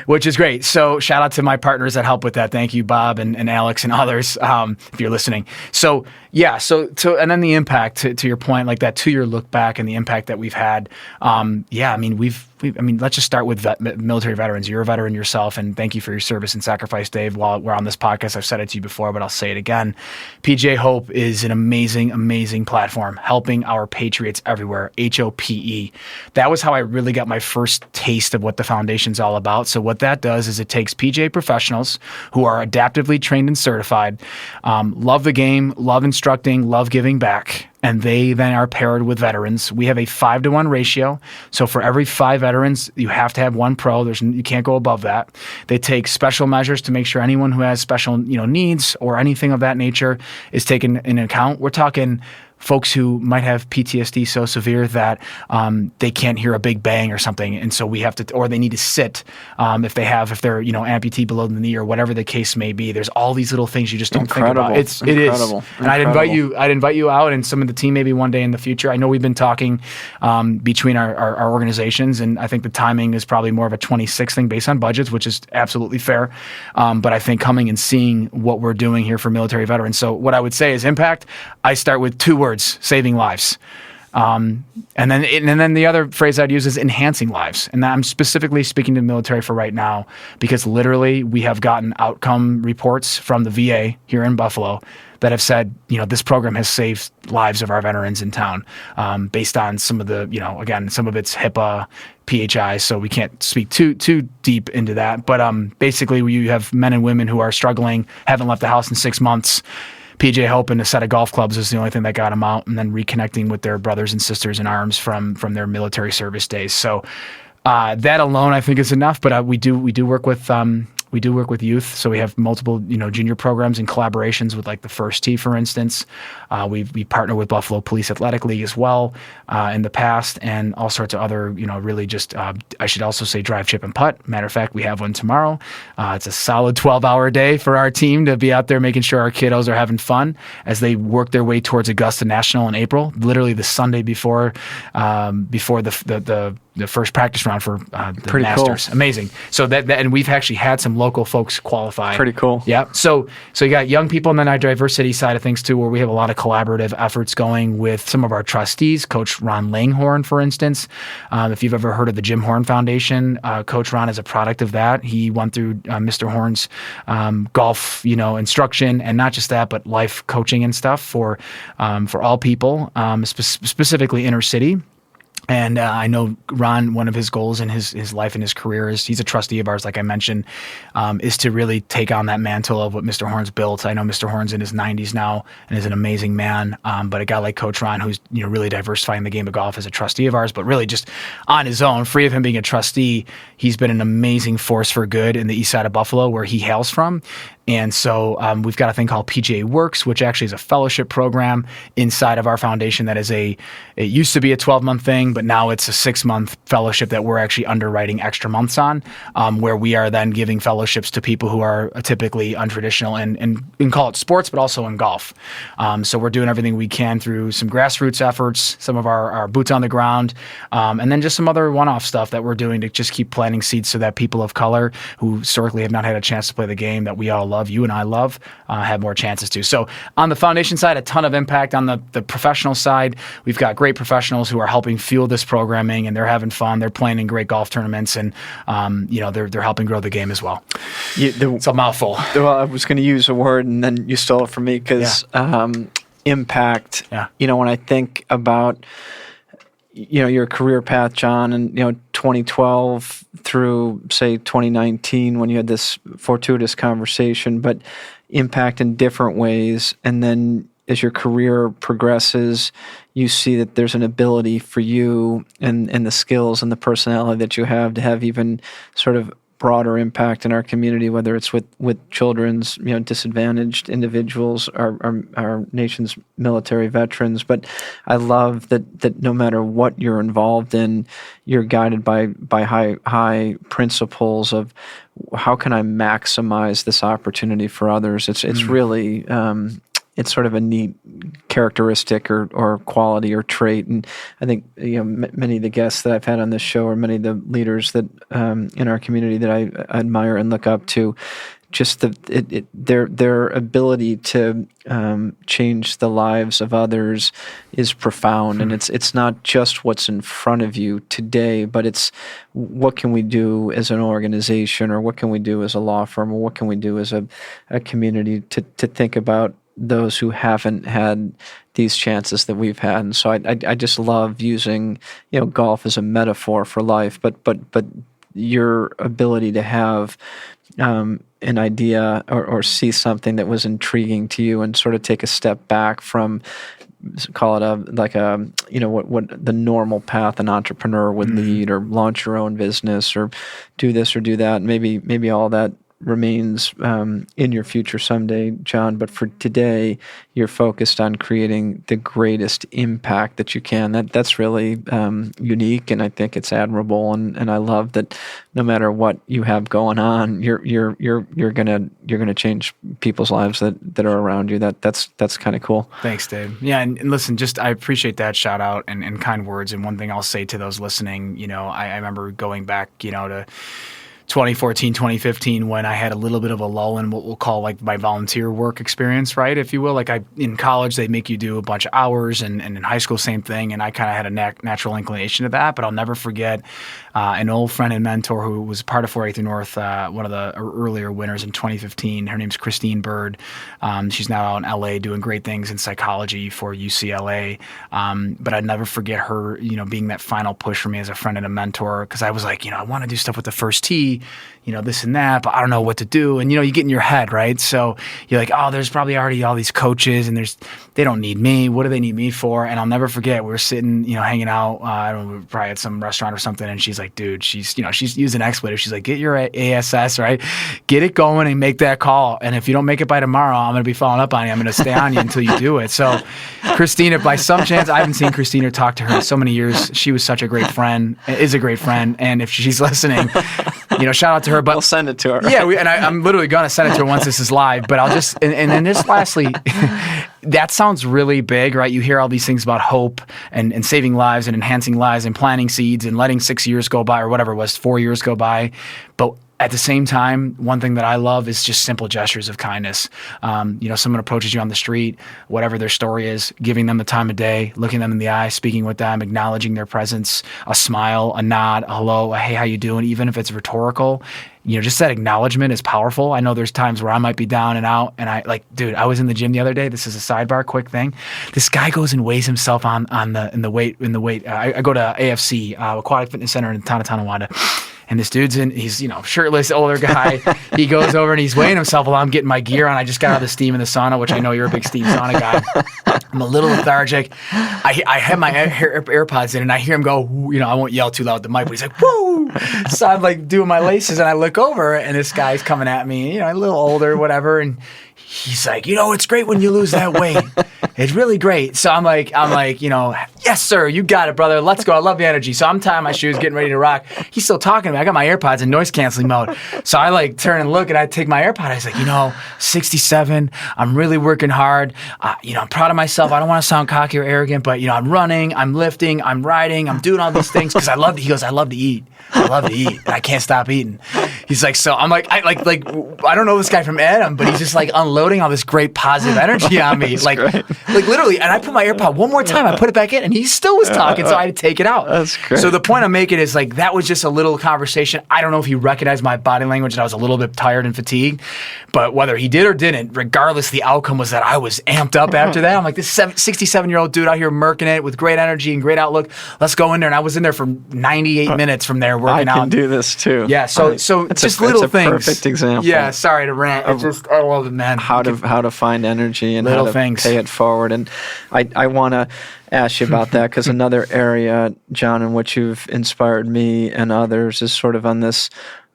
which is great. So shout out to my partners that help with that. Thank you, Bob and Alex and others, if you're listening. So and then the impact to your point, like that 2-year look back and the impact that we've had. Let's just start with military veterans. You're a veteran yourself, and thank you for your service and sacrifice, Dave. While we're on this podcast, I've said it to you before, but I'll say it again. PGA Hope is an amazing, amazing platform, helping our patriots everywhere, HOPE. That was how I really got my first taste of what the foundation's all about. So what that does is it takes PGA professionals who are adaptively trained and certified, love the game, love instructing, love giving back, and they then are paired with veterans. We have a 5-to-1 ratio. So for every 5 veterans, you have to have 1 pro. You can't go above that. They take special measures to make sure anyone who has special needs or anything of that nature is taken into account. We're talking folks who might have PTSD so severe that they can't hear a big bang or something, and so we have to, or they need to sit if they're amputee below the knee or whatever the case may be. There's all these little things you just don't think about. It is, and I'd invite you out and some of the team maybe one day in the future. I know we've been talking between our organizations, and I think the timing is probably more of a 26 thing based on budgets, which is absolutely fair. But I think coming and seeing what we're doing here for military veterans. So what I would say is impact. I start with 2 words. Saving lives. And then the other phrase I'd use is enhancing lives. And I'm specifically speaking to the military for right now, because literally we have gotten outcome reports from the VA here in Buffalo that have said, this program has saved lives of our veterans in town, based on some of the, again, some of it's HIPAA, PHI, so we can't speak too deep into that. But basically, you have men and women who are struggling, haven't left the house in 6 months. PGA Hope and a set of golf clubs is the only thing that got them out, and then reconnecting with their brothers and sisters in arms from their military service days. So that alone, I think, is enough. But we do work with youth. So we have multiple junior programs and collaborations with like the First Tee, for instance. We partner with Buffalo Police Athletic League as well in the past, and all sorts of other really just I should also say drive, chip, and putt. Matter of fact, we have one tomorrow. It's a solid 12-hour day for our team to be out there making sure our kiddos are having fun as they work their way towards Augusta National in April, literally the Sunday before the first practice round for the Pretty Masters. Cool. Amazing. So that and we've actually had some local folks qualify. Pretty cool. Yeah. So you got young people, and then our diversity side of things too, where we have a lot of collaborative efforts going with some of our trustees. Coach Ron Langhorn, for instance. If you've ever heard of the Jim Horn Foundation, Coach Ron is a product of that. He went through Mr. Horn's golf, instruction, and not just that, but life coaching and stuff for all people, specifically inner city. And I know Ron, one of his goals in his life and his career is, he's a trustee of ours, like I mentioned, is to really take on that mantle of what Mr. Horn's built. I know Mr. Horn's in his 90s now and is an amazing man. But a guy like Coach Ron, who's really diversifying the game of golf as a trustee of ours, but really just on his own, free of him being a trustee, he's been an amazing force for good in the east side of Buffalo, where he hails from. And so we've got a thing called PGA Works, which actually is a fellowship program inside of our foundation that is it used to be a 12-month thing, but now it's a 6-month fellowship that we're actually underwriting extra months on, where we are then giving fellowships to people who are typically untraditional and call it sports, but also in golf. So we're doing everything we can through some grassroots efforts, some of our boots on the ground, and then just some other one-off stuff that we're doing to just keep planting seeds so that people of color who historically have not had a chance to play the game that we all love, you and I love, have more chances to. So on the foundation side, a ton of impact. On the professional side, we've got great professionals who are helping fuel this programming, and they're having fun. They're playing in great golf tournaments, and they're helping grow the game as well. It's a mouthful. Well, I was going to use a word, and then you stole it from me, because impact. Yeah. When I think about your career path, John, and 2012 through say 2019 when you had this fortuitous conversation, but impact in different ways. And then as your career progresses, you see that there's an ability for you and the skills and the personality that you have to have even sort of broader impact in our community, whether it's with children's, disadvantaged individuals, our nation's military veterans. But I love that no matter what you're involved in, you're guided by high principles of how can I maximize this opportunity for others. It's really it's sort of a neat characteristic or quality or trait. And I think many of the guests that I've had on this show, or many of the leaders that in our community that I admire and look up to, just their ability to change the lives of others is profound. And it's not just what's in front of you today, but it's what can we do as an organization, or what can we do as a law firm, or what can we do as a community to think about those who haven't had these chances that we've had. And so I just love using golf as a metaphor for life, but your ability to have an idea or see something that was intriguing to you and sort of take a step back from, call it what the normal path an entrepreneur would lead, or launch your own business, or do this or do that. Maybe all that remains in your future someday, John, but for today, you're focused on creating the greatest impact that you can. That's really unique, and I think it's admirable. And I love that no matter what you have going on, you're gonna change people's lives that are around you. That's kind of cool. Thanks, Dave. Yeah, and listen, I appreciate that shout out and kind words. And one thing I'll say to those listening, I remember going back, to 2014, 2015, when I had a little bit of a lull in what we'll call like my volunteer work experience, right, if you will. Like in college, they make you do a bunch of hours, and in high school, same thing. And I kind of had a natural inclination to that. But I'll never forget an old friend and mentor who was part of 483 North, one of the earlier winners in 2015. Her name's Christine Bird. She's now out in LA doing great things in psychology for UCLA. But I'd never forget her, being that final push for me as a friend and a mentor, because I was like, I want to do stuff with the first tee, this and that, but I don't know what to do. And, you get in your head, right? So you're like, oh, there's probably already all these coaches, and they don't need me. What do they need me for? And I'll never forget, we were sitting, hanging out, I don't know, we were probably at some restaurant or something. And she's like, dude, she's using expletive. She's like, get your ASS, right? Get it going and make that call. And if you don't make it by tomorrow, I'm going to be following up on you. I'm going to stay on you until you do it. So Christina, by some chance, I haven't seen Christina or talked to her in so many years. She was such a great friend, is a great friend. And if she's listening, shout out to her. But we'll send it to her. Yeah, I'm literally going to send it to her once this is live. But I'll just, and then just lastly, that sounds really big, right? You hear all these things about hope and saving lives and enhancing lives and planting seeds and letting 6 years go by, or whatever it was, 4 years go by. But at the same time, one thing that I love is just simple gestures of kindness. Someone approaches you on the street, whatever their story is, giving them the time of day, looking them in the eye, speaking with them, acknowledging their presence, a smile, a nod, a hello, a hey, how you doing? Even if it's rhetorical, just that acknowledgement is powerful. I know there's times where I might be down and out, and I was in the gym the other day. This is a sidebar, quick thing. This guy goes and weighs himself in the weight. I go to AFC, Aquatic Fitness Center in the town of Tonawanda. And this dude's he's, shirtless, older guy. He goes over and he's weighing himself while I'm getting my gear on. I just got out of the steam in the sauna, which I know you're a big steam sauna guy. I'm a little lethargic. I have my AirPods in, and I hear him go, I won't yell too loud at the mic, but he's like, woo! So I'm like doing my laces, and I look over, and this guy's coming at me, a little older, whatever, and he's like, it's great when you lose that weight. It's really great. So I'm like, yes, sir, you got it, brother. Let's go. I love the energy. So I'm tying my shoes, getting ready to rock. He's still talking to me. I got my AirPods in noise canceling mode. So I turn and look, and I take my AirPod. I was like, 67. I'm really working hard. I'm proud of myself. I don't want to sound cocky or arrogant, but I'm running, I'm lifting, I'm riding, I'm doing all these things because I love to. He goes, I love to eat. I love to eat, and I can't stop eating. He's like, so I'm like, I don't know this guy from Adam, but he's just like unloading all this great positive energy on me. like literally. And I put my AirPod one more time. I put it back in, and he still was talking, so I had to take it out. That's great. So the point I'm making is like that was just a little conversation. I don't know if he recognized my body language and I was a little bit tired and fatigued, but whether he did or didn't, regardless, the outcome was that I was amped up after that. I'm like, this 67-year-old dude out here murking it with great energy and great outlook. Let's go in there. And I was in there for 98 minutes from there working out. I can do this too. Yeah. So just little things. Perfect example. Yeah. Sorry to rant. I love it, man. How to find energy and little how to things. pay it forward. And I want to ask you about that because another area, John, in which you've inspired me and others is sort of on this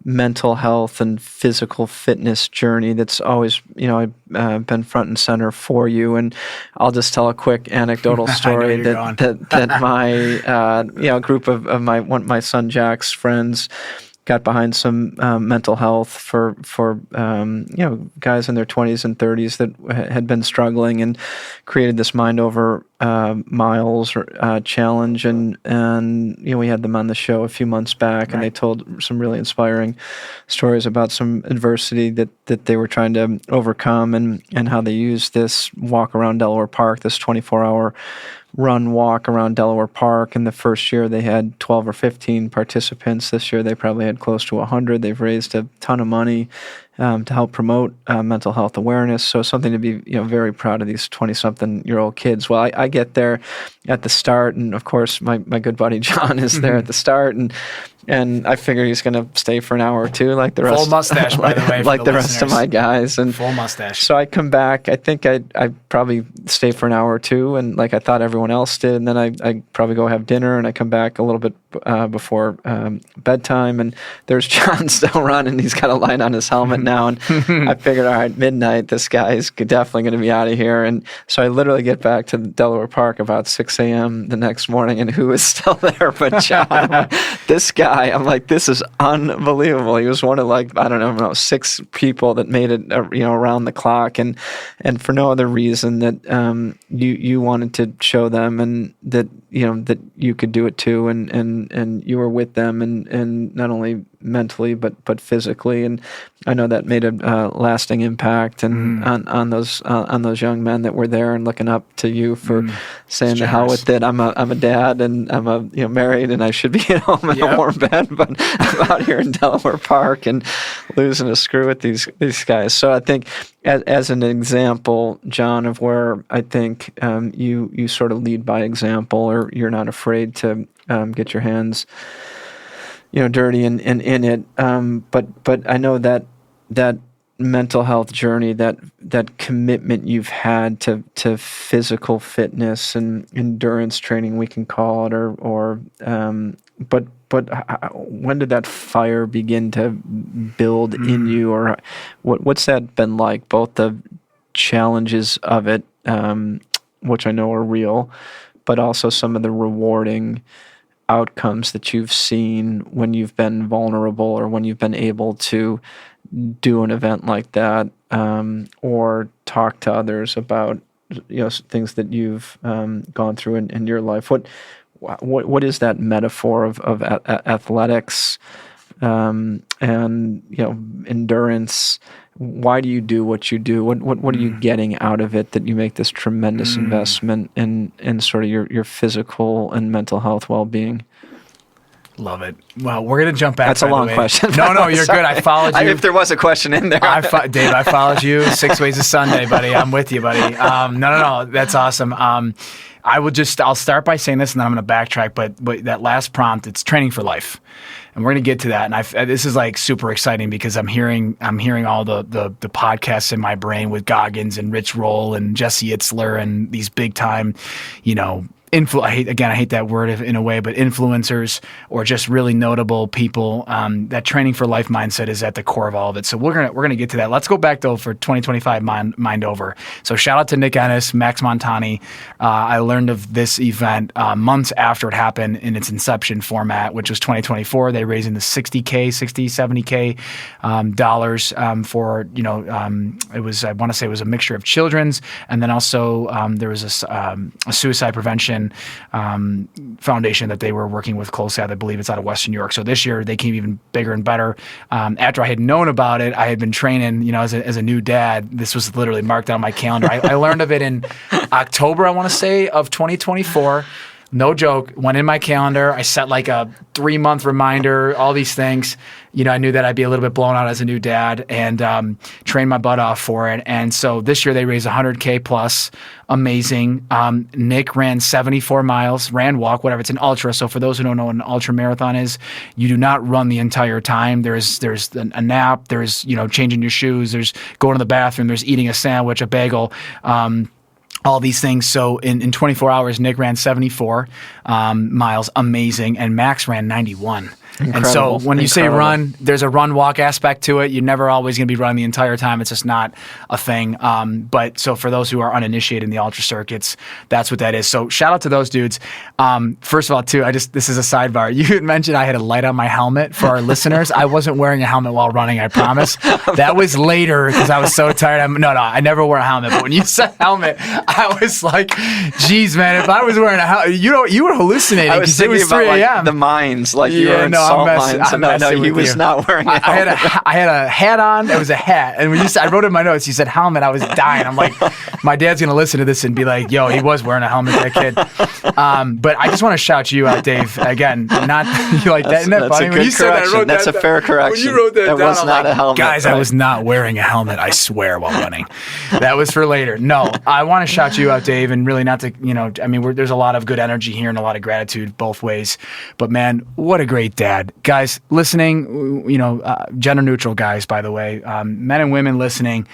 mental health and physical fitness journey that's always, I've been front and center for you. And I'll just tell a quick anecdotal story that my group of my son Jack's friends got behind some mental health for guys in their 20s and 30s that had been struggling, and created this mind over miles challenge, and we had them on the show a few months back, and they told some really inspiring stories about some adversity that they were trying to overcome, and how they used this walk around Delaware Park, this 24-hour walk around Delaware Park. In the first year, they had 12 or 15 participants. This year, they probably had close to 100. They've raised a ton of money to help promote mental health awareness. So something to be very proud of these 20-something-year-old kids. Well, I get there at the start, and of course, my good buddy John is there at the start, and I figure he's going to stay for an hour or two, like the rest. Full mustache, by the way, like the rest of my guys. And full mustache. So I come back. I think I probably stay for an hour or two, and like I thought everyone else did. And then I probably go have dinner, and I come back a little bit before bedtime. And there's John still running. He's got a light on his helmet now, and I figured, all right, midnight, this guy is definitely going to be out of here. And so I literally get back to Delaware Park about 6 a.m. the next morning, and who is still there but John? This guy. I'm like, this is unbelievable. He was one of 6 people that made it, around the clock, and for no other reason that you wanted to show them, and that that you could do it too, and you were with them, and not only mentally but physically, and I know that made a lasting impact and on those young men that were there and looking up to you for saying the hell with it. I'm a dad, and I'm married, and I should be at home in a warm bed, but I'm out here in Delaware Park and losing a screw with these guys. So I think as an example, John, of where I think you sort of lead by example, or you're not afraid to get your hands dirty and in it. But I know that mental health journey, that commitment you've had to physical fitness and endurance training, we can call it, but when did that fire begin to build in you, or what's that been like? Both the challenges of it, which I know are real, but also some of the rewarding outcomes that you've seen when you've been vulnerable, or when you've been able to do an event like that, or talk to others about things that you've gone through in your life. What is that metaphor of athletics and endurance? Why do you do what you do? What are you getting out of it that you make this tremendous investment in sort of your physical and mental health well-being? Love it. Well, we're going to jump back. That's a long question. No, you're good. I followed you. If there was a question in there. Dave, I followed you. 6 ways to Sunday, buddy. I'm with you, buddy. No. That's awesome. I'll start by saying this, and then I'm going to backtrack, but that last prompt, it's training for life. And we're going to get to that. And this is like super exciting because I'm hearing all the podcasts in my brain with Goggins and Rich Roll and Jesse Itzler and these big time, I hate that word in a way, but influencers or just really notable people. That training for life mindset is at the core of all of it. So we're gonna get to that. Let's go back though for 2025 Mind Over. So shout out to Nick Ennis, Max Montani. I learned of this event months after it happened in its inception format, which was 2024. They raising the $70K dollars for it was, I want to say it was a mixture of children's, and then also there was a suicide prevention Foundation that they were working with closely. I believe it's out of Western New York. So this year they came even bigger and better. After I had known about it, I had been training, as a new dad. This was literally marked on my calendar. I learned of it in October, I want to say, of 2024. No joke. Went in my calendar. I set like a 3-month reminder, all these things. I knew that I'd be a little bit blown out as a new dad and trained my butt off for it. And so this year they raised $100K plus. Amazing. Nick ran 74 miles, ran, walk, whatever. It's an ultra. So for those who don't know what an ultra marathon is, you do not run the entire time. There's a nap. There's, changing your shoes. There's going to the bathroom. There's eating a sandwich, a bagel. All these things. So in 24 hours, Nick ran 74 miles, amazing, and Max ran 91. Incredible. And so when you say run, there's a run-walk aspect to it. You're never always going to be running the entire time. It's just not a thing. But so for those who are uninitiated in the ultra circuits, that's what that is. So shout out to those dudes. First of all, too, this is a sidebar. You had mentioned I had a light on my helmet for our listeners. I wasn't wearing a helmet while running, I promise. That was later because I was so tired. No, I never wore a helmet. But when you said helmet, I was like, geez, man, if I was wearing a helmet, you were hallucinating because it was 3 a.m. Like, the mines, like you were in salt mines. No, he was not wearing a helmet. I had a hat on. It was a hat. And when I wrote in my notes, you said helmet. I was dying. I'm like, my dad's going to listen to this and be like, yo, he was wearing a helmet, that kid. But I just want to shout you out, Dave. Again, not you like that. Isn't that funny? When you said that, I wrote that's a fair correction. When you wrote that down, was not a helmet. Guys, I was not wearing a helmet, I swear, while running. That was for later. No, I want to shout you out, Dave, and really not to, there's a lot of good energy here and a lot of gratitude both ways. But man, what a great dad. Guys, listening, gender neutral guys, by the way, men and women listening,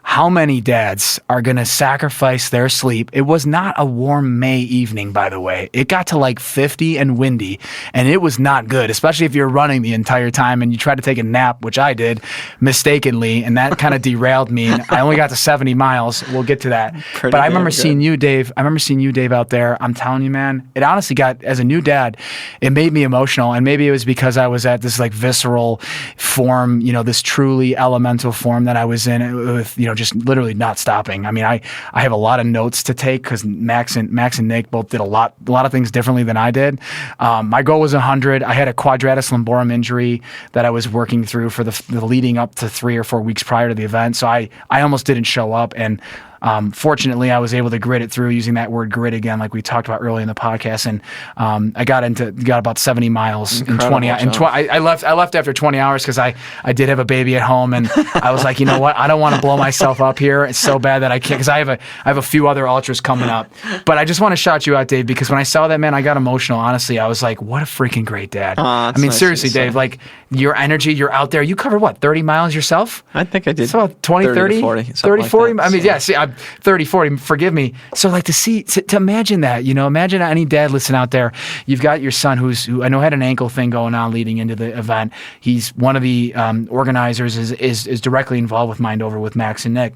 how many dads are going to sacrifice their sleep? It was not a warm May evening, by the way. It got to like 50 and windy, and it was not good, especially if you're running the entire time and you try to take a nap, which I did mistakenly, and that kind of derailed me. And I only got to 70 miles. We'll get to that. But I remember seeing you, Dave. Out there. I'm telling you, man, it honestly as a new dad, it made me emotional. And maybe it was because I was at this like visceral form, this truly elemental form that I was in with, just literally not stopping. I mean, I have a lot of notes to take because Max and Nick both did a lot of things differently than I did. My goal was 100. I had a quadratus lumborum injury that I was working through for the leading up to 3 or 4 weeks prior to the event. So I almost didn't show up, and fortunately, I was able to grit it through, using that word grit again, like we talked about early in the podcast. And I got about 70 miles in 20. I left after 20 hours because I did have a baby at home, and I was like, you know what? I don't want to blow myself up here. It's so bad that I can't, because I have a few other ultras coming up. But I just want to shout you out, Dave, because when I saw that, man, I got emotional. Honestly, I was like, what a freaking great dad. I mean, nice, seriously, Dave, like your energy, you're out there. You covered what, 30 miles yourself? I think I did. So 20, 30, 40, 30, 40. Like I mean, yeah, see, I'm 30, 40, forgive me. So like to imagine that, imagine any dad listening out there. You've got your son who I know had an ankle thing going on leading into the event. He's one of the organizers, is directly involved with Mind Over with Max and Nick.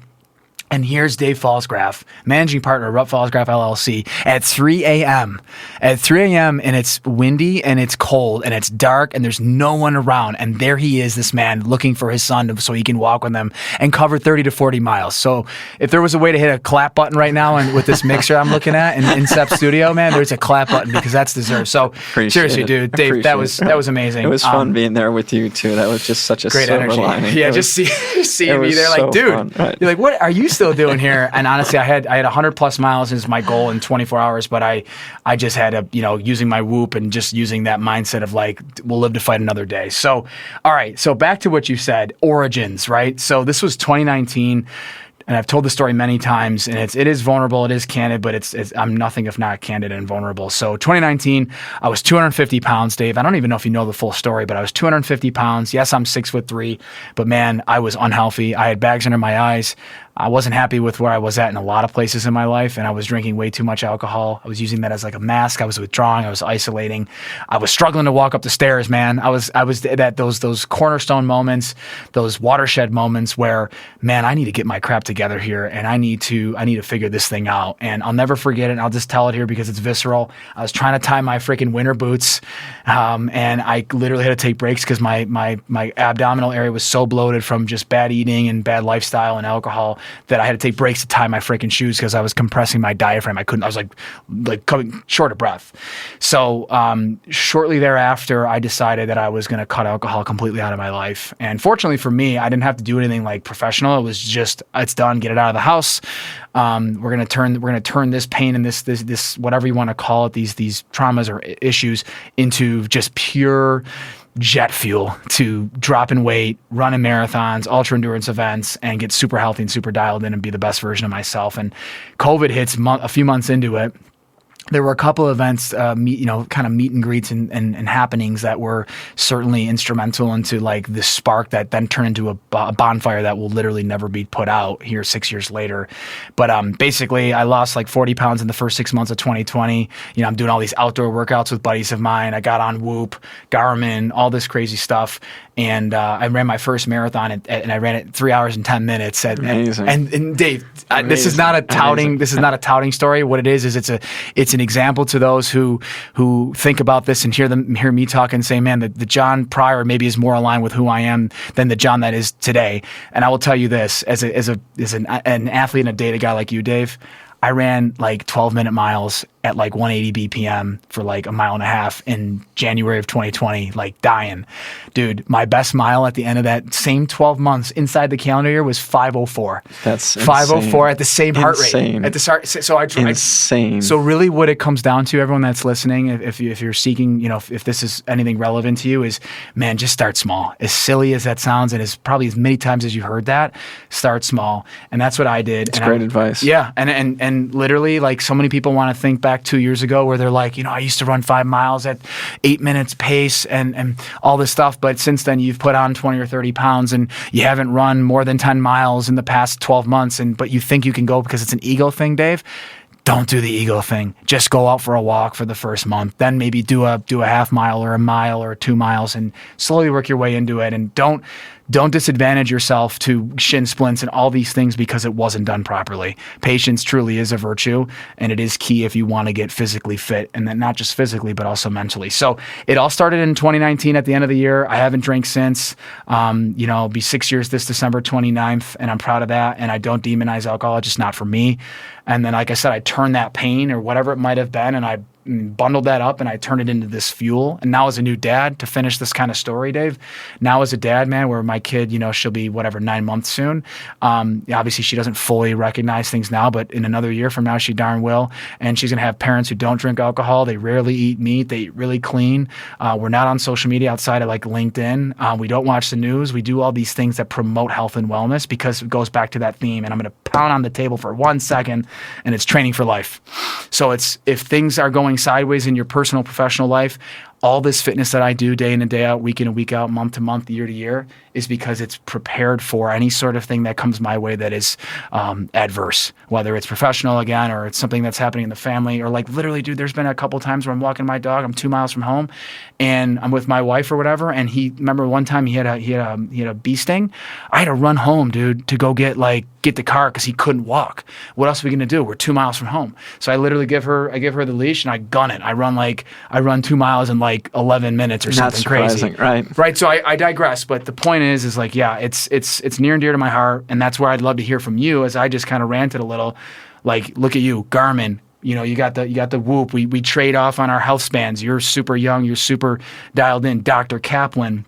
And here's Dave Falsgraf, managing partner of Rupp Falsgraf LLC, at 3 a.m. At 3 a.m. and it's windy and it's cold and it's dark and there's no one around. And there he is, this man, looking for his son so he can walk with them and cover 30 to 40 miles. So if there was a way to hit a clap button right now and with this mixer I'm looking at in Sep's studio, man, there's a clap button because that's deserved. So seriously, dude, Dave, that was amazing. It was fun being there with you too. That was just such a great silver energy. lining. Yeah, just seeing me there, like, dude, you're like, what are you still doing here? And honestly, I had 100 plus miles as my goal in 24 hours, but I just had to, using my whoop and just using that mindset of like, we'll live to fight another day. So, all right. So back to what you said, origins, right? So this was 2019. And I've told the story many times, and it is vulnerable, it is candid, but I'm nothing if not candid and vulnerable. So 2019, I was 250 pounds, Dave. I don't even know if you know the full story, but I was 250 pounds. Yes, I'm 6'3", but man, I was unhealthy. I had bags under my eyes. I wasn't happy with where I was at in a lot of places in my life, and I was drinking way too much alcohol. I was using that as like a mask. I was withdrawing. I was isolating. I was struggling to walk up the stairs, man. I was at those cornerstone moments, those watershed moments where, man, I need to get my crap together here, and I need to figure this thing out. And I'll never forget it. And I'll just tell it here because it's visceral. I was trying to tie my freaking winter boots, and I literally had to take breaks because my abdominal area was so bloated from just bad eating and bad lifestyle and alcohol. that I had to take breaks to tie my freaking shoes because I was compressing my diaphragm. I was like coming short of breath. So shortly thereafter, I decided that I was going to cut alcohol completely out of my life. And fortunately for me, I didn't have to do anything like professional. It was just, it's done, get it out of the house. We're gonna turn this pain and this whatever you want to call it, these traumas or issues into just pure jet fuel to drop in weight, run in marathons, ultra endurance events, and get super healthy and super dialed in and be the best version of myself. And COVID hits a few months into it. There were a couple of events, kind of meet and greets and happenings that were certainly instrumental into like the spark that then turned into a bonfire that will literally never be put out here 6 years later. But basically, I lost like 40 pounds in the first 6 months of 2020. I'm doing all these outdoor workouts with buddies of mine. I got on Whoop, Garmin, all this crazy stuff. And I ran my first marathon and I ran it 3 hours and 10 minutes. Amazing. And Dave, this is not a touting. This is not a touting story. What it is it's an example to those who think about this and hear me talk and say, man, the John prior maybe is more aligned with who I am than the John that is today. And I will tell you this, as an athlete and a data guy like you, Dave, I ran like 12-minute miles at like 180 BPM for like a mile and a half in January of 2020, like dying. Dude, my best mile at the end of that same 12 months inside the calendar year was 5:04. That's 5:04 at the same heart rate. Insane. At the start. So insane. So really what it comes down to, everyone that's listening, if you're seeking, if this is anything relevant to you, is, man, just start small. As silly as that sounds, and as probably as many times as you heard that, start small. And that's what I did. It's great advice. Yeah. And literally, like, so many people want to think back 2 years ago where they're like, I used to run 5 miles at 8 minutes pace and all this stuff. But since then you've put on 20 or 30 pounds and you haven't run more than 10 miles in the past 12 months. But you think you can go because it's an ego thing, Dave. Don't do the ego thing. Just go out for a walk for the first month. Then maybe do a half mile or a mile or 2 miles and slowly work your way into it. And don't disadvantage yourself to shin splints and all these things because it wasn't done properly. Patience truly is a virtue, and it is key if you want to get physically fit, and then not just physically, but also mentally. So it all started in 2019 at the end of the year. I haven't drank since. It'll be 6 years this December 29th, and I'm proud of that. And I don't demonize alcohol, just not for me. And then, like I said, I turned that pain or whatever it might have been, and I bundled that up and I turned it into this fuel. And now as a new dad, to finish this kind of story, Dave, now as a dad, man, where my kid, she'll be 9 months soon. Obviously she doesn't fully recognize things now, but in another year from now, she darn will. And she's going to have parents who don't drink alcohol. They rarely eat meat. They eat really clean. We're not on social media outside of like LinkedIn. We don't watch the news. We do all these things that promote health and wellness because it goes back to that theme. And I'm going to pound on the table for 1 second, and it's training for life. So if things are going sideways in your personal, professional life, all this fitness that I do day in and day out, week in and week out, month to month, year to year, is because it's prepared for any sort of thing that comes my way that is adverse, whether it's professional again, or it's something that's happening in the family, or like literally, dude, there's been a couple times where I'm walking my dog, I'm 2 miles from home and I'm with my wife or whatever. And remember one time he had a bee sting. I had to run home, dude, to go get the car because he couldn't walk. What else are we going to do? We're 2 miles from home. So I literally give her the leash and I gun it. I run 2 miles in like 11 minutes or something crazy. Right. So I digress. But the point is like, yeah, it's near and dear to my heart. And that's where I'd love to hear from you as I just kind of ranted a little. Like, look at you, Garmin. You got the Whoop. We trade off on our health spans. You're super young. You're super dialed in. Dr. Kaplan.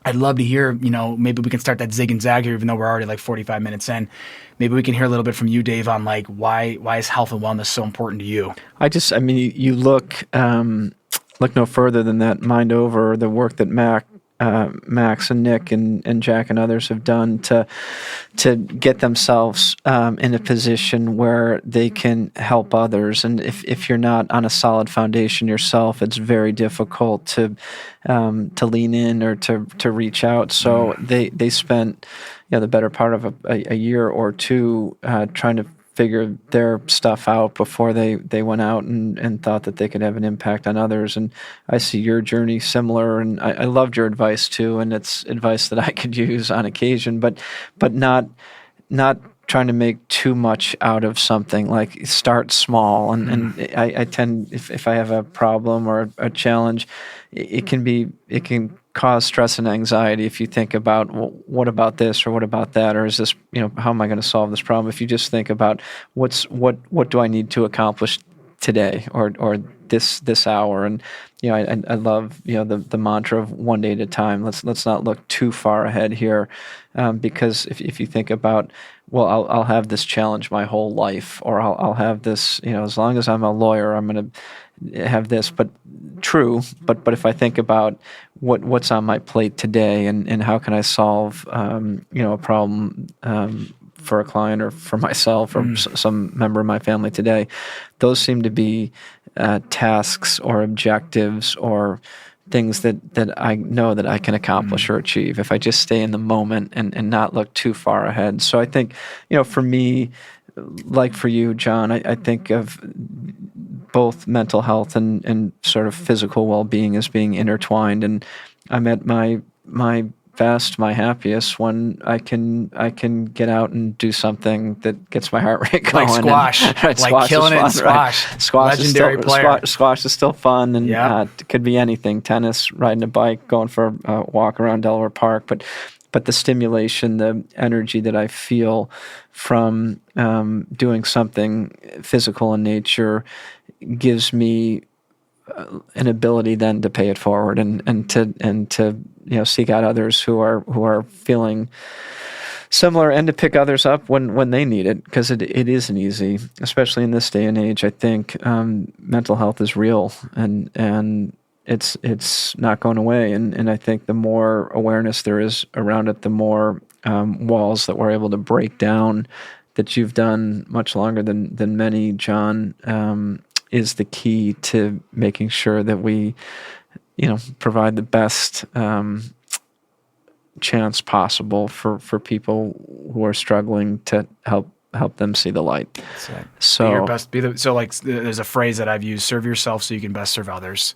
I'd love to hear, maybe we can start that zig and zag here, even though we're already like 45 minutes in. Maybe we can hear a little bit from you, Dave, on like why is health and wellness so important to you? You look no further than that Mind Over, the work that Max and Nick and Jack and others have done to get themselves in a position where they can help others. And if you're not on a solid foundation yourself, it's very difficult to lean in or to reach out. So they spent the better part of a year or two trying to figure their stuff out before they went out and thought that they could have an impact on others. And I see your journey similar, and I loved your advice too, and it's advice that I could use on occasion, but not trying to make too much out of something. Like, start small. And I tend, if I have a problem or a challenge, it can cause stress and anxiety if you think about, well, what about this or what about that, or is this, how am I going to solve this problem? If you just think about what do I need to accomplish today or this hour, and I love the mantra of one day at a time. Let's not look too far ahead here, because if you think about, well, I'll have this challenge my whole life, or I'll have this, as long as I'm a lawyer, I'm going to have this. But true, but if I think about what's on my plate today, and how can I solve a problem for a client or for myself or some member of my family today, those seem to be tasks or objectives or things that I know that I can accomplish or achieve if I just stay in the moment and not look too far ahead. So I think, for me, like for you, John, I think of both mental health and sort of physical well-being as being intertwined. And I'm at my best, my happiest when I can get out and do something that gets my heart rate going. Like squash, right, like squash killing is fun, it in squash. Right? Squash Legendary is still, player. Squash is still fun, and it could be anything: tennis, riding a bike, going for a walk around Delaware Park. But the stimulation, the energy that I feel from doing something physical in nature gives me an ability then to pay it forward and to seek out others who are feeling similar, and to pick others up when they need it, because it isn't easy, especially in this day and age. I think mental health is real, and it's not going away, and I think the more awareness there is around it, the more walls that we're able to break down, that you've done much longer than many, John, is the key to making sure that we provide the best chance possible for people who are struggling, to help them see the light. That's right. So be your best. There's a phrase that I've used: serve yourself so you can best serve others.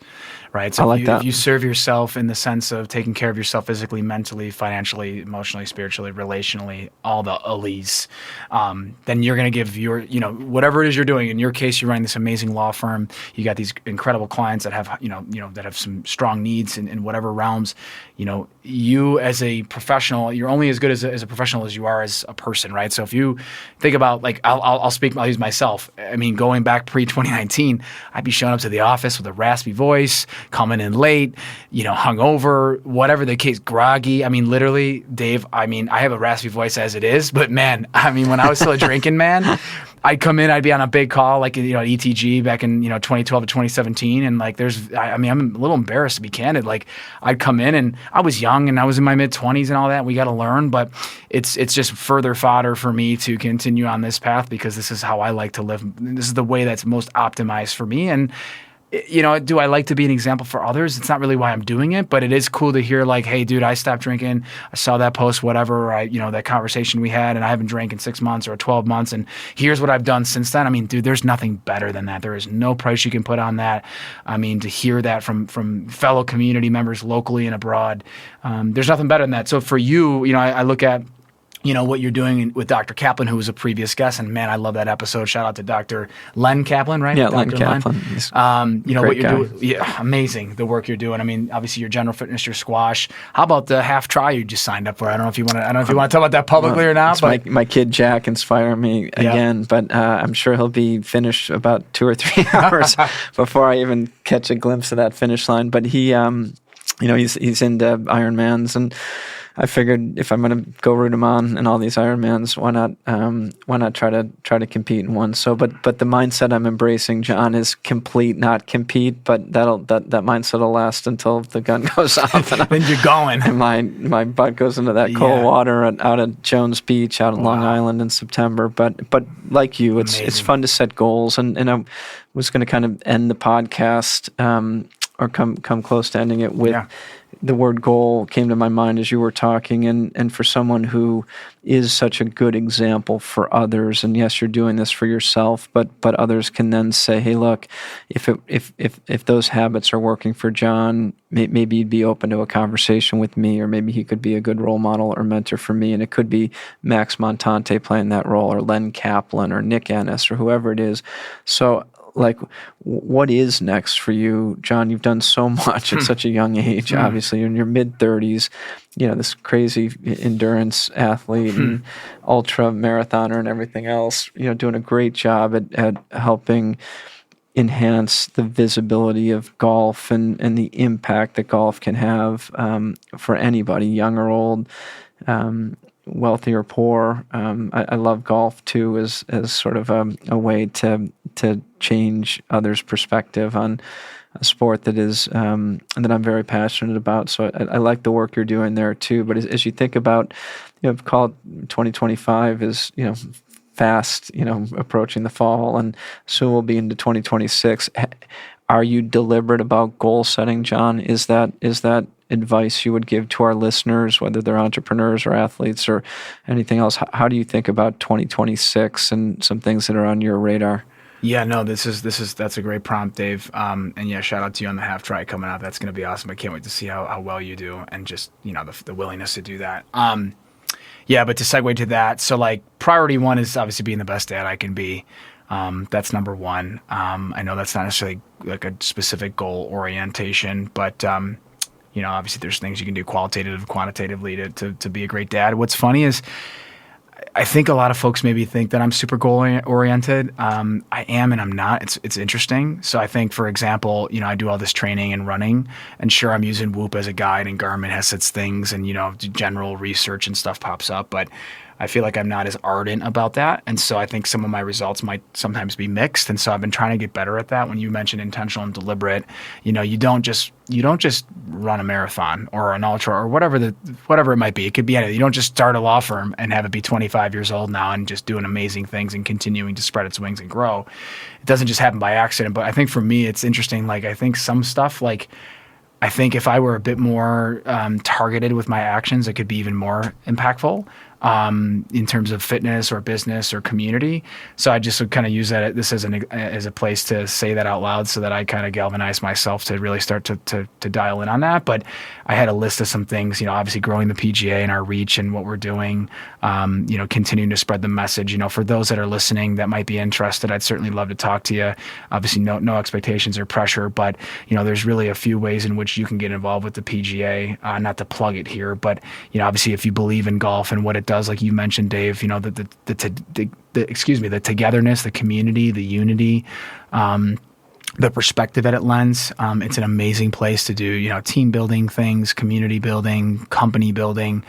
Right. So if you serve yourself in the sense of taking care of yourself physically, mentally, financially, emotionally, spiritually, relationally, all the Ls, then you're going to give your, whatever it is you're doing. In your case, you're running this amazing law firm. You got these incredible clients that have, that have some strong needs in whatever realms. You as a professional, you're only as good as a professional as you are as a person, right? So if you think about, like, I'll use myself. I mean, going back pre-2019, I'd be showing up to the office with a raspy voice, coming in late, hungover, whatever the case, groggy. I mean, literally, Dave, I have a raspy voice as it is, but man, when I was still a drinking man, I'd come in, I'd be on a big call, like, at ETG back in, 2012 to 2017. And like, I'm a little embarrassed to be candid. Like, I'd come in and I was young and I was in my mid-20s and all that. And we got to learn, but it's just further fodder for me to continue on this path, because this is how I like to live. This is the way that's most optimized for me. And do I like to be an example for others? It's not really why I'm doing it, but it is cool to hear, like, hey, dude, I stopped drinking. I saw that post, whatever, that conversation we had, and I haven't drank in 6 months or 12 months, and here's what I've done since then. I mean, dude, there's nothing better than that. There is no price you can put on that. I mean, to hear that from fellow community members locally and abroad, there's nothing better than that. So for you, I look at what you're doing with Dr. Kaplan, who was a previous guest, and man, I love that episode. Shout out to Dr. Len Kaplan, right? Yeah, Dr. Len Kaplan. What you're doing. Yeah, amazing, the work you're doing. I mean, obviously your general fitness, your squash. How about the half try you just signed up for? I don't know if you want to talk about that publicly or not. But my kid Jack inspiring me again, but I'm sure he'll be finished about 2 or 3 hours before I even catch a glimpse of that finish line. But he, he's into Ironmans, and I figured if I'm going to go root him on in all these Ironmans, why not try to compete in one? So, but the mindset I'm embracing, John, is complete, not compete. But that mindset will last until the gun goes off, and then you're going. And my butt goes into that cold water out at Jones Beach, out on Long Island in September. But like you, it's fun to set goals, and I was going to kind of end the podcast, or come close to ending it with. Yeah. The word goal came to my mind as you were talking, and for someone who is such a good example for others, and yes, you're doing this for yourself, but others can then say, hey, look, if those habits are working for John, maybe he'd be open to a conversation with me, or maybe he could be a good role model or mentor for me, and it could be Max Montante playing that role, or Len Kaplan, or Nick Ennis, or whoever it is. So like, what is next for you, John? You've done so much at such a young age. Obviously, you're in your mid-30s. This crazy endurance athlete and ultra marathoner and everything else. Doing a great job at helping enhance the visibility of golf and the impact that golf can have for anybody, young or old, wealthy or poor. I love golf too as sort of a way to change others' perspective on a sport that is that I'm very passionate about. So I like the work you're doing there too. But as you think about, call it 2025 is fast, approaching the fall, and soon we'll be into 2026. Are you deliberate about goal setting, John? Is that advice you would give to our listeners, whether they're entrepreneurs or athletes or anything else? How do you think about 2026 and some things that are on your radar? Yeah, no, that's a great prompt, Dave. And yeah, shout out to you on the half try coming out. That's going to be awesome. I can't wait to see how well you do, and just the willingness to do that. Yeah, but to segue to that, so like priority one is obviously being the best dad I can be. That's number one. I know that's not necessarily like a specific goal orientation, but obviously there's things you can do quantitatively to be a great dad. What's funny is I think a lot of folks maybe think that I'm super goal oriented. I am and I'm not. It's interesting. So I think, for example, I do all this training and running, and sure, I'm using Whoop as a guide, and Garmin has its things, and general research and stuff pops up, but I feel like I'm not as ardent about that. And so I think some of my results might sometimes be mixed. And so I've been trying to get better at that. When you mentioned intentional and deliberate, you don't just run a marathon or an ultra or whatever it might be. It could be anything. You don't just start a law firm and have it be 25 years old now and just doing amazing things and continuing to spread its wings and grow. It doesn't just happen by accident. But I think for me, it's interesting. Like, I think some stuff, like, I think if I were a bit more targeted with my actions, it could be even more impactful in terms of fitness or business or community. So I just would kind of use this as a place to say that out loud, so that I kind of galvanize myself to really start to dial in on that. But I had a list of some things, obviously growing the PGA and our reach and what we're doing, continuing to spread the message. For those that are listening that might be interested, I'd certainly love to talk to you. Obviously no expectations or pressure, but there's really a few ways in which you can get involved with the PGA. Not to plug it here, but obviously if you believe in golf and what it does, like you mentioned, Dave, the togetherness, the community, the unity, the perspective that it lends. It's an amazing place to do, team building things, community building, company building,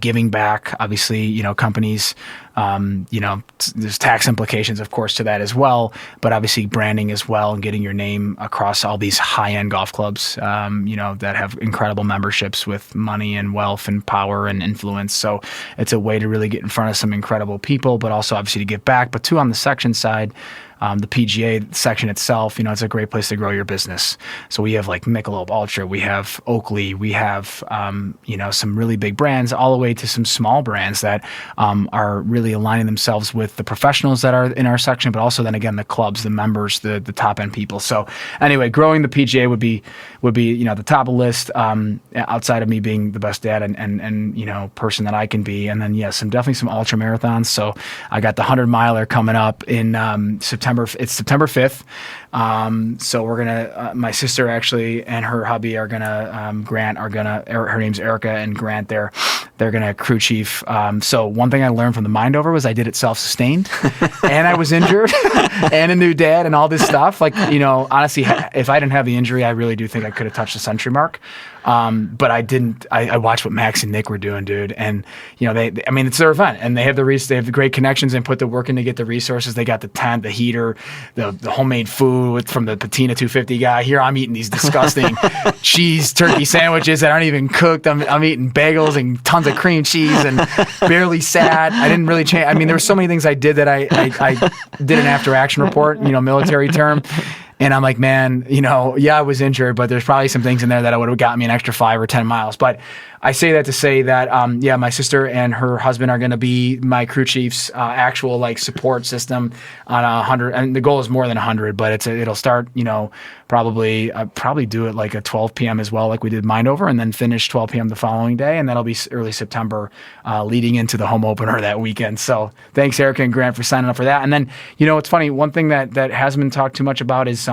giving back. Obviously, companies, there's tax implications, of course, to that as well, but obviously branding as well and getting your name across all these high-end golf clubs, that have incredible memberships with money and wealth and power and influence. So it's a way to really get in front of some incredible people, but also obviously to give back. But too, on the section side, the PGA section itself, it's a great place to grow your business. So we have like Michelob Ultra, we have Oakley, we have, some really big brands, all the way to some small brands that are really aligning themselves with the professionals that are in our section, but also then again, the clubs, the members, the top end people. So anyway, growing the PGA would be the top of the list, outside of me being the best dad and person that I can be. And then yes, definitely some ultra marathons. So I got the 100-miler coming up in September. It's September 5th. So we're gonna, my sister actually and her hubby are gonna, Grant are gonna, her name's Erica, and Grant, they're gonna crew chief. So one thing I learned from the Mindover was I did it self-sustained, and I was injured, and a new dad, and all this stuff. Like, honestly, if I didn't have the injury, I really do think I could have touched the century mark. But I didn't. I watched what Max and Nick were doing, dude, and it's their event, and they have the great connections and put the work in to get the resources. They got the tent, the heater, the homemade food from the Patina 250 guy. Here I'm eating these disgusting cheese turkey sandwiches that aren't even cooked. I'm eating bagels and tons of cream cheese and barely sat. I didn't really change. There were so many things I did that I did an after action report, military term. And I'm like, man, I was injured, but there's probably some things in there that would have gotten me an extra 5 or 10 miles. But I say that to say that, my sister and her husband are going to be my crew chief's actual like support system on 100. And the goal is more than 100, but it'll start, probably do it like at 12 p.m. as well, like we did Mindover, and then finish 12 p.m. the following day. And that'll be early September, leading into the home opener that weekend. So thanks, Erica and Grant, for signing up for that. And then, it's funny, one thing that hasn't been talked too much about is,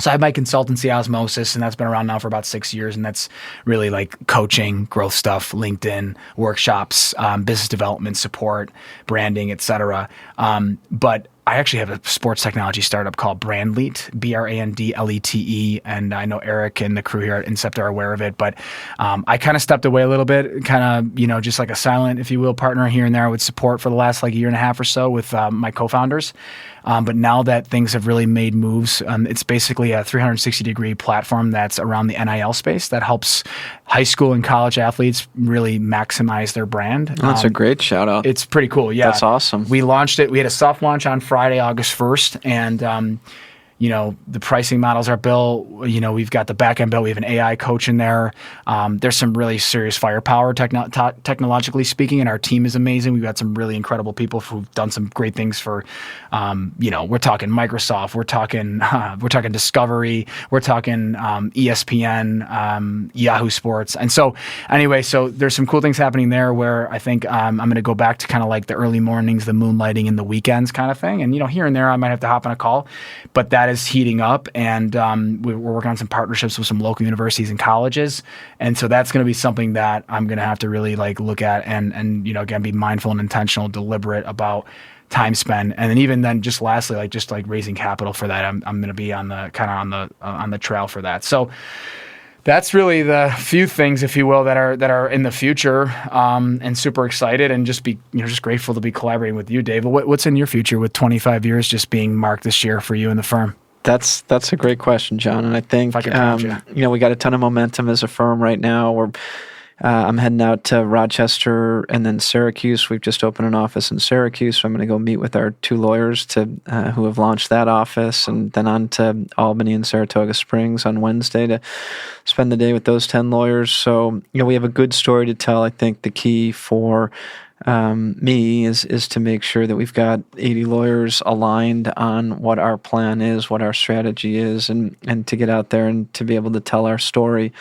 so I have my consultancy, Osmosis, and that's been around now for about 6 years, and that's really like coaching, growth stuff, LinkedIn, workshops, business development support, branding, etc. But I actually have a sports technology startup called Brandlete, Brandlete, and I know Eric and the crew here at Incept are aware of it, but I kind of stepped away a little bit, just like a silent, if you will, partner here and there with support for the last like year and a half or so with my co-founders. But now that things have really made moves, it's basically a 360-degree platform that's around the NIL space that helps high school and college athletes really maximize their brand. That's a great shout out. It's pretty cool. Yeah. That's awesome. We launched it. We had a soft launch on Friday, August 1st. And, the pricing models are built. We've got the back end built. We have an AI coach in there. There's some really serious firepower technologically speaking, and our team is amazing. We've got some really incredible people who've done some great things for, we're talking Microsoft, we're talking Discovery, we're talking ESPN, Yahoo Sports. And so anyway, so there's some cool things happening there where I think I'm going to go back to kind of like the early mornings, the moonlighting, and the weekends kind of thing. And, here and there I might have to hop on a call, but that is heating up, and we're working on some partnerships with some local universities and colleges, and so that's going to be something that I'm going to have to really like look at and again be mindful and intentional, deliberate about time spent, and then even then, just lastly, like raising capital for that. I'm going to be on the trail for that. So that's really the few things, if you will, that are in the future, and super excited, and just grateful to be collaborating with you, Dave. What's in your future with 25 years just being marked this year for you and the firm? That's a great question, John. And I think, we got a ton of momentum as a firm right now. I'm heading out to Rochester and then Syracuse. We've just opened an office in Syracuse, so I'm going to go meet with our 2 lawyers who have launched that office, and then on to Albany and Saratoga Springs on Wednesday to spend the day with those 10 lawyers. So, we have a good story to tell. I think the key for me is to make sure that we've got 80 lawyers aligned on what our plan is, what our strategy is, and to get out there and to be able to tell our story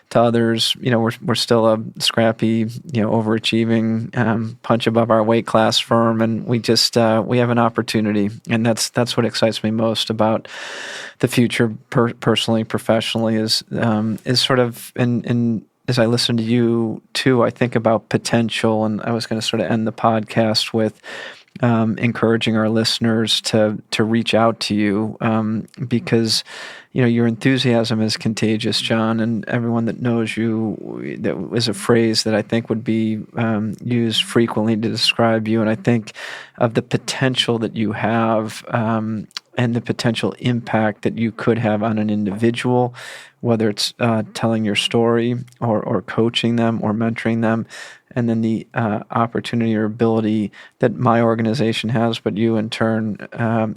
to others. We're still a scrappy, overachieving, punch above our weight class firm, and we just we have an opportunity, and that's what excites me most about the future, personally, professionally, is sort of in as I listen to you too, I think about potential, and I was going to sort of end the podcast with encouraging our listeners to reach out to you, because your enthusiasm is contagious, John, and everyone that knows you, that is a phrase that I think would be used frequently to describe you. And I think of the potential that you have, and the potential impact that you could have on an individual, whether it's telling your story or coaching them or mentoring them, and then the opportunity or ability that my organization has, but you in turn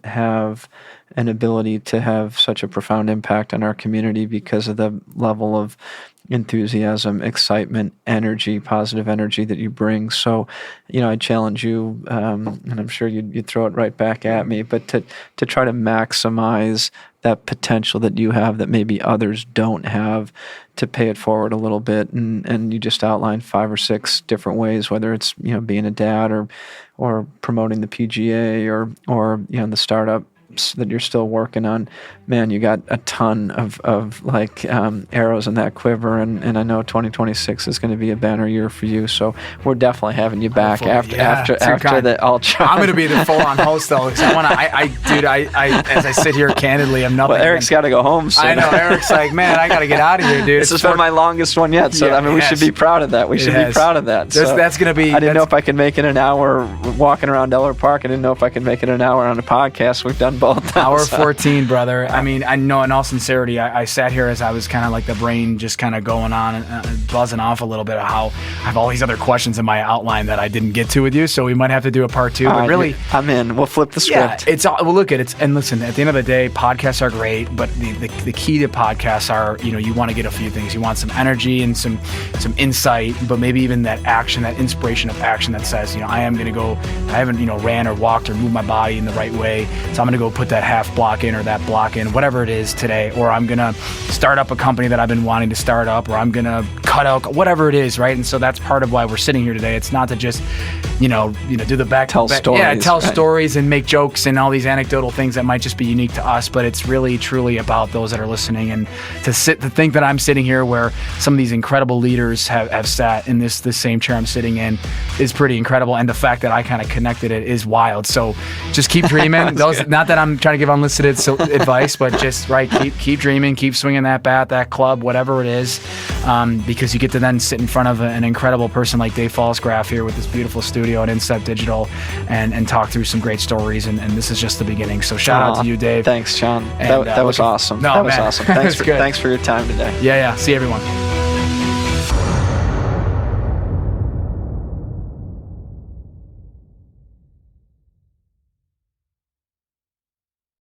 have an ability to have such a profound impact on our community because of the level of enthusiasm, excitement, energy, positive energy that you bring. So, I challenge you, and I'm sure you'd throw it right back at me, but to try to maximize that potential that you have that maybe others don't have, to pay it forward a little bit. And you just outlined 5 or 6 different ways, whether it's, being a dad or promoting the PGA or the startup that you're still working on. Man, you got a ton of arrows in that quiver, and I know 2026 is going to be a banner year for you. So we're definitely having you back after the Ultra. I'm going to be the full-on host though, because I as I sit here candidly, I'm nothing. Well, Eric's got to go home soon. I know. Eric's like, man, I got to get out of here, dude. This has been my longest one yet, so we should be proud of that. We should be proud of that. So that's going to be. I didn't know if I could make it an hour walking around Delaware Park. I didn't know if I could make it an hour on a podcast. We've done both. both. Hour 14, brother. I mean, I know in all sincerity, I sat here as I was kind of like the brain just kind of going on and buzzing off a little bit of how I have all these other questions in my outline that I didn't get to with you. So we might have to do a part 2. But really, I'm in. We'll flip the script. Yeah, it's all, well, look at it. And listen, at the end of the day, podcasts are great, but the key to podcasts are, you want to get a few things. You want some energy and some insight, but maybe even that action, that inspiration of action that says, I haven't, ran or walked or moved my body in the right way. So I'm going to go put that half block in or that block in, whatever it is today, or I'm going to start up a company that I've been wanting to start up, or I'm going to cut out, whatever it is, right? And so that's part of why we're sitting here today. It's not to just, do the tell stories and make jokes and all these anecdotal things that might just be unique to us, but it's really truly about those that are listening. And to think that I'm sitting here where some of these incredible leaders have sat in this same chair I'm sitting in is pretty incredible. And the fact that I kind of connected it is wild. So just keep dreaming. Not that I'm trying to give unsolicited advice, but just keep dreaming, keep swinging that bat, that club, whatever it is, because you get to then sit in front of an incredible person like Dave Falsgraf here with this beautiful studio at Instep Digital and talk through some great stories. And this is just the beginning. So shout out to you, Dave. Thanks, John. That was awesome. That was awesome. Thanks for your time today. Yeah. See everyone.